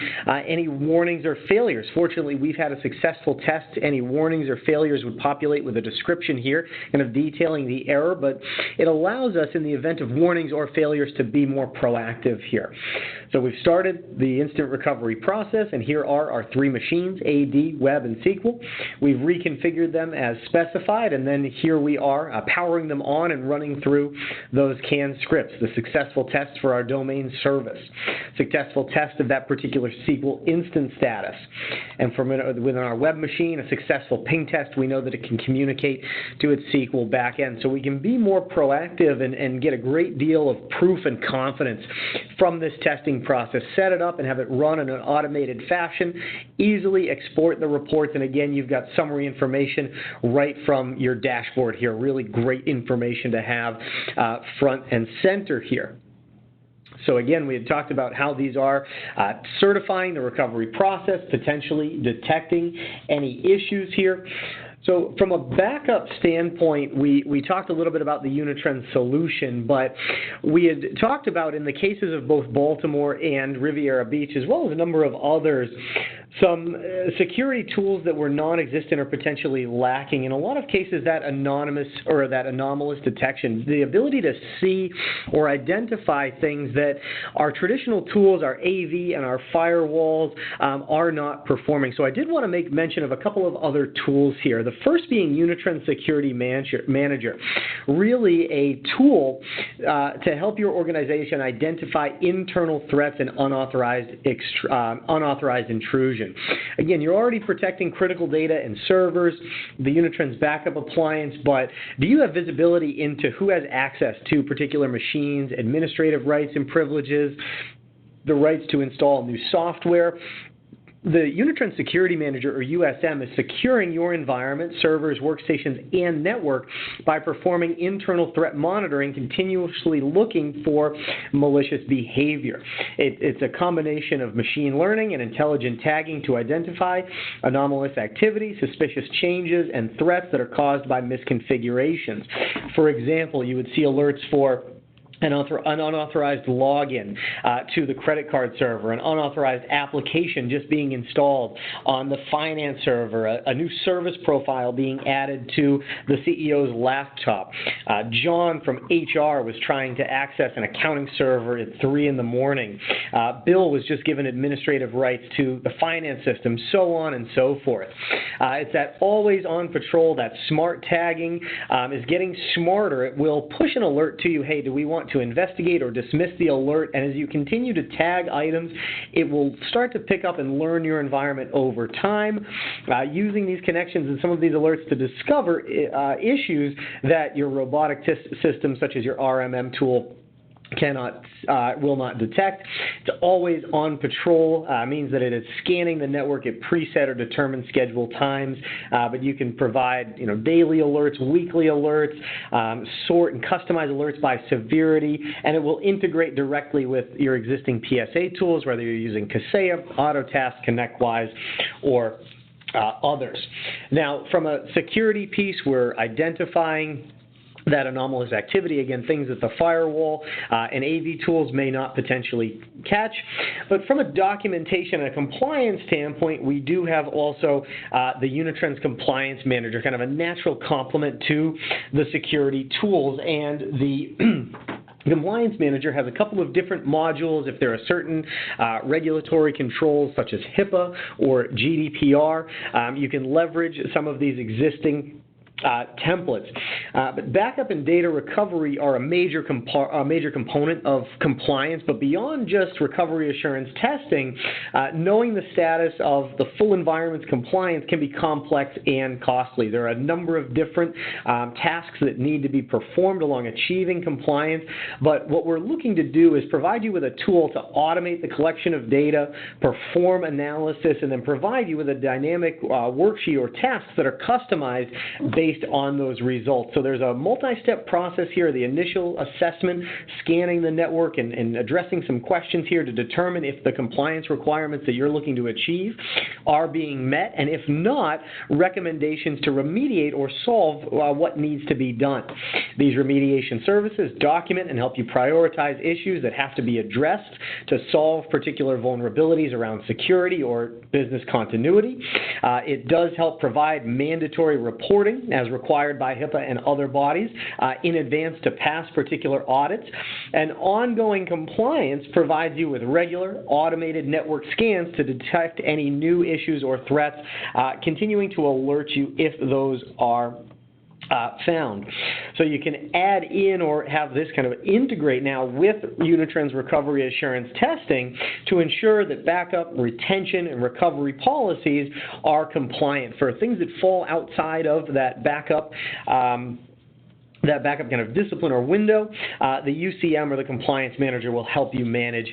any warnings or failures. Fortunately, we've had a successful test. Any warnings or failures would populate with a description here, kind of detailing the error, but it allows us in the event of warnings or failures to be more proactive here. So we've started the instant recovery process, and here are our three machines, AD, Web, and SQL. We've reconfigured them as specified, and then here we are powering them on and running through those canned scripts, the successful test for our domain service, successful test of that particular SQL instance status, and from within our web machine, a successful ping test. We know that it can communicate to its SQL backend, so we can be more proactive and get a great deal of proof and confidence from this testing process. Set it up and have it run in an automated fashion. Easily export the reports, and again, you've got summary information right from your dashboard here. Really great information to have front and center here. So again, we had talked about how these are certifying the recovery process, potentially detecting any issues here. So from a backup standpoint, we talked a little bit about the Unitrends solution, but we had talked about in the cases of both Baltimore and Riviera Beach, as well as a number of others, Some security tools that were non-existent or potentially lacking. In a lot of cases, that anomalous detection, the ability to see or identify things that our traditional tools, our AV and our firewalls are not performing. So I did want to make mention of a couple of other tools here. The first being Unitrends Security Manager, really a tool to help your organization identify internal threats and unauthorized intrusion. Again, you're already protecting critical data and servers, the Unitrends backup appliance, but do you have visibility into who has access to particular machines, administrative rights and privileges, the rights to install new software? The Unitrends Security Manager, or USM, is securing your environment, servers, workstations, and network by performing internal threat monitoring, continuously looking for malicious behavior. It's a combination of machine learning and intelligent tagging to identify anomalous activity, suspicious changes, and threats that are caused by misconfigurations. For example, you would see alerts for an unauthorized login to the credit card server, an unauthorized application just being installed on the finance server, a new service profile being added to the CEO's laptop. John from HR was trying to access an accounting server at 3 in the morning. Bill was just given administrative rights to the finance system, so on and so forth. It's that always on patrol, that smart tagging is getting smarter. It will push an alert to you, hey, do we want to investigate or dismiss the alert? And as you continue to tag items, it will start to pick up and learn your environment over time, using these connections and some of these alerts to discover issues that your robotic system, such as your RMM tool, will not detect. It's always on patrol, means that it is scanning the network at preset or determined scheduled times, but you can provide daily alerts, weekly alerts, sort and customize alerts by severity, and it will integrate directly with your existing PSA tools, whether you're using Kaseya, Autotask, ConnectWise, or others. Now, from a security piece, we're identifying that anomalous activity, again, things that the firewall and AV tools may not potentially catch. But from a documentation and a compliance standpoint, we do have also the Unitrends Compliance Manager, kind of a natural complement to the security tools. And the Compliance Manager has a couple of different modules. If there are certain regulatory controls such as HIPAA or GDPR, you can leverage some of these existing templates. But backup and data recovery are a major component of compliance, but beyond just recovery assurance testing, knowing the status of the full environment's compliance can be complex and costly. There are a number of different tasks that need to be performed along achieving compliance, but what we're looking to do is provide you with a tool to automate the collection of data, perform analysis, and then provide you with a dynamic worksheet or tasks that are customized based on those results. So there's a multi-step process here, the initial assessment, scanning the network and addressing some questions here to determine if the compliance requirements that you're looking to achieve are being met, and if not, recommendations to remediate or solve what needs to be done. These remediation services document and help you prioritize issues that have to be addressed to solve particular vulnerabilities around security or business continuity. It does help provide mandatory reporting as required by HIPAA and other bodies in advance to pass particular audits. And ongoing compliance provides you with regular automated network scans to detect any new issues or threats, continuing to alert you if those are found. So you can add in or have this kind of integrate now with Unitrends recovery assurance testing to ensure that backup, retention, and recovery policies are compliant. For things that fall outside of that backup kind of discipline or window, the UCM or the Compliance Manager will help you manage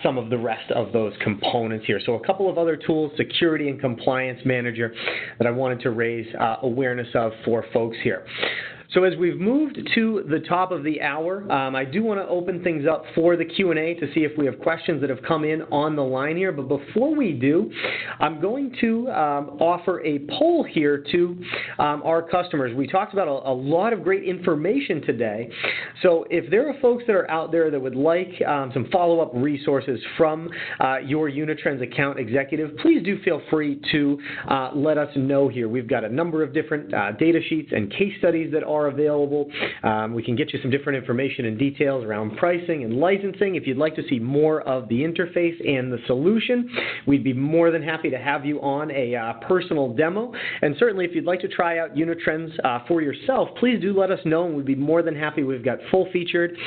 some of the rest of those components here. So a couple of other tools, Security and Compliance Manager, that I wanted to raise awareness of for folks here. So as we've moved to the top of the hour, I do want to open things up for the Q&A to see if we have questions that have come in on the line here. But before we do, I'm going to offer a poll here to our customers. We talked about a lot of great information today. So if there are folks that are out there that would like some follow-up resources from your Unitrends account executive, please do feel free to let us know here. We've got a number of different data sheets and case studies that are available. We can get you some different information and details around pricing and licensing. If you'd like to see more of the interface and the solution, we'd be more than happy to have you on a personal demo. And certainly if you'd like to try out Unitrends for yourself, please do let us know, and we'd be more than happy. We've got full-featured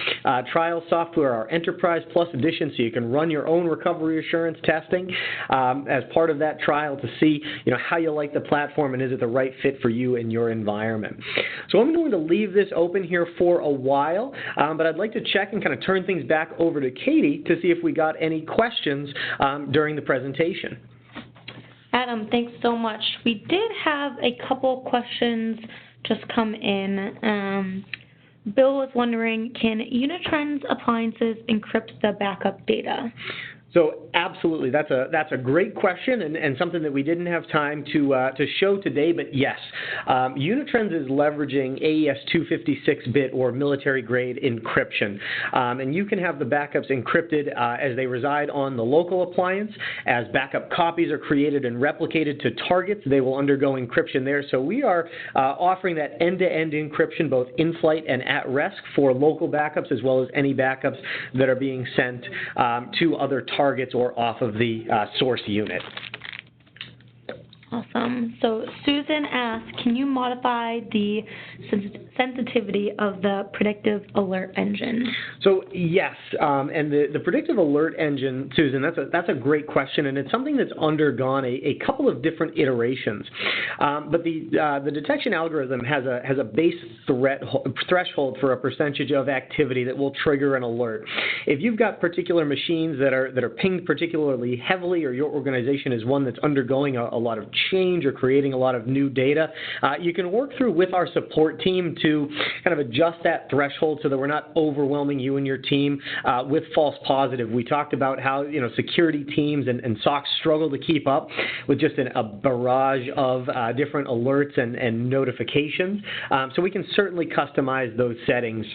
trial software, our Enterprise Plus edition, so you can run your own recovery assurance testing as part of that trial to see how you like the platform and is it the right fit for you and your environment. So I'm going to leave this open here for a while, but I'd like to check and kind of turn things back over to Katie to see if we got any questions during the presentation. Adam, thanks so much. We did have a couple questions just come in. Bill was wondering, can Unitrends appliances encrypt the backup data? So absolutely, that's a great question and something that we didn't have time to show today. But yes, Unitrends is leveraging AES 256-bit or military-grade encryption, and you can have the backups encrypted as they reside on the local appliance. As backup copies are created and replicated to targets, they will undergo encryption there. So we are offering that end-to-end encryption both in-flight and at rest for local backups, as well as any backups that are being sent to other targets or off of the source unit. Awesome. So Susan asked, can you modify the sensitivity of the predictive alert engine? So yes, and the predictive alert engine, Susan, that's a great question, and it's something that's undergone a couple of different iterations. But the detection algorithm has a base threshold for a percentage of activity that will trigger an alert. If you've got particular machines that are pinged particularly heavily, or your organization is one that's undergoing a lot of change or creating a lot of new data, you can work through with our support team to kind of adjust that threshold so that we're not overwhelming you and your team with false positive. We talked about how security teams and SOCs struggle to keep up with just a barrage of different alerts and notifications. So we can certainly customize those settings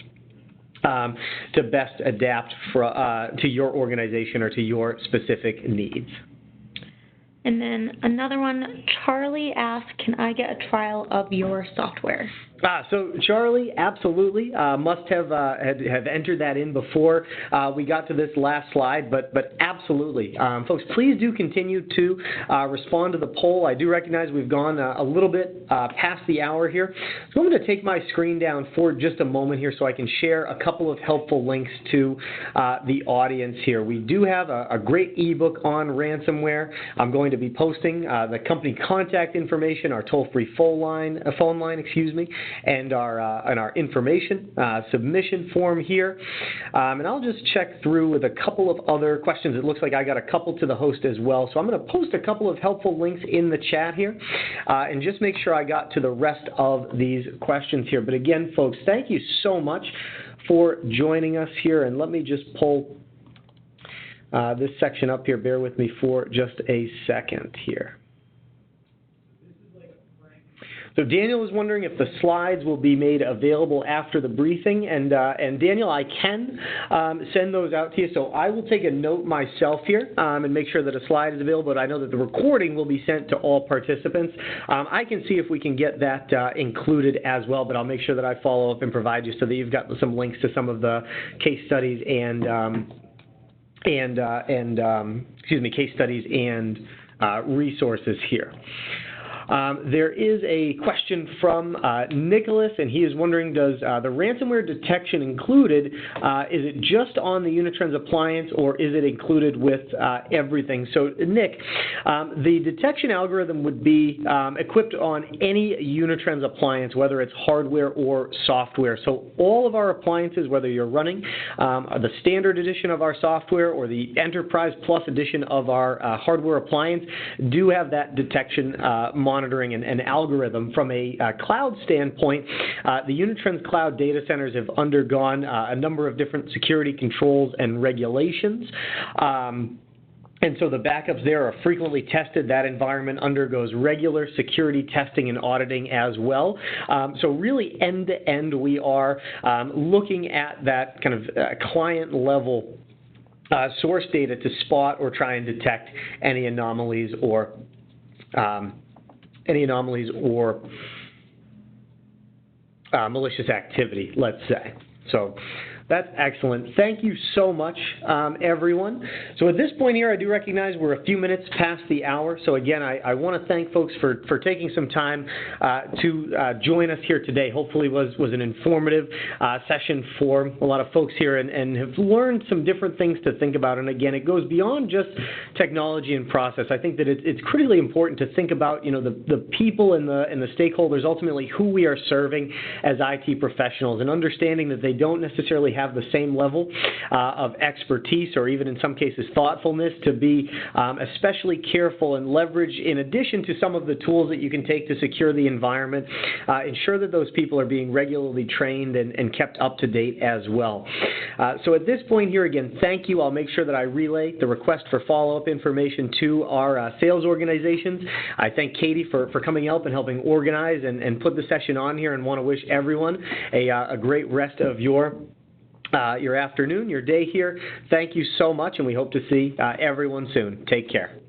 to best adapt to your organization or to your specific needs. And then another one, Charlie asked, can I get a trial of your software? So Charlie, absolutely, must have entered that in before we got to this last slide, but absolutely. Folks, please do continue to respond to the poll. I do recognize we've gone a little bit past the hour here. So I'm going to take my screen down for just a moment here so I can share a couple of helpful links to the audience here. We do have a great ebook on ransomware. I'm going to be posting the company contact information, our toll-free phone line, and our information submission form here. And I'll just check through with a couple of other questions. It looks like I got a couple to the host as well. So I'm going to post a couple of helpful links in the chat here and just make sure I got to the rest of these questions here. But again, folks, thank you so much for joining us here. And let me just pull this section up here. Bear with me for just a second here. So Daniel is wondering if the slides will be made available after the briefing, and Daniel, I can send those out to you. So I will take a note myself here and make sure that a slide is available. But I know that the recording will be sent to all participants. I can see if we can get that included as well, but I'll make sure that I follow up and provide you so that you've got some links to some of the case studies resources here. There is a question from Nicholas, and he is wondering, does the ransomware detection included, is it just on the Unitrends appliance, or is it included with everything? So, Nick, the detection algorithm would be equipped on any Unitrends appliance, whether it's hardware or software. So all of our appliances, whether you're running the standard edition of our software or the Enterprise Plus edition of our hardware appliance, do have that detection monitor monitoring and algorithm. From a cloud standpoint, the Unitrends cloud data centers have undergone a number of different security controls and regulations. And so the backups there are frequently tested. That environment undergoes regular security testing and auditing as well. So really end-to-end, we are looking at that kind of client-level source data to spot or try and detect any anomalies or malicious activity, let's say. So that's excellent. Thank you so much, everyone. So at this point here, I do recognize we're a few minutes past the hour. So again, I want to thank folks for taking some time to join us here today. Hopefully was an informative session for a lot of folks here and have learned some different things to think about. And again, it goes beyond just technology and process. I think that it's critically important to think about, the people and the stakeholders, ultimately who we are serving as IT professionals, and understanding that they don't necessarily have the same level of expertise or even in some cases thoughtfulness to be especially careful and leverage, in addition to some of the tools that you can take to secure the environment, ensure that those people are being regularly trained and kept up to date as well. So at this point here, again, thank you. I'll make sure that I relay the request for follow-up information to our sales organizations. I thank Katie for coming up and helping organize and put the session on here, and want to wish everyone a great rest of your afternoon, your day here. Thank you so much, and we hope to see everyone soon. Take care.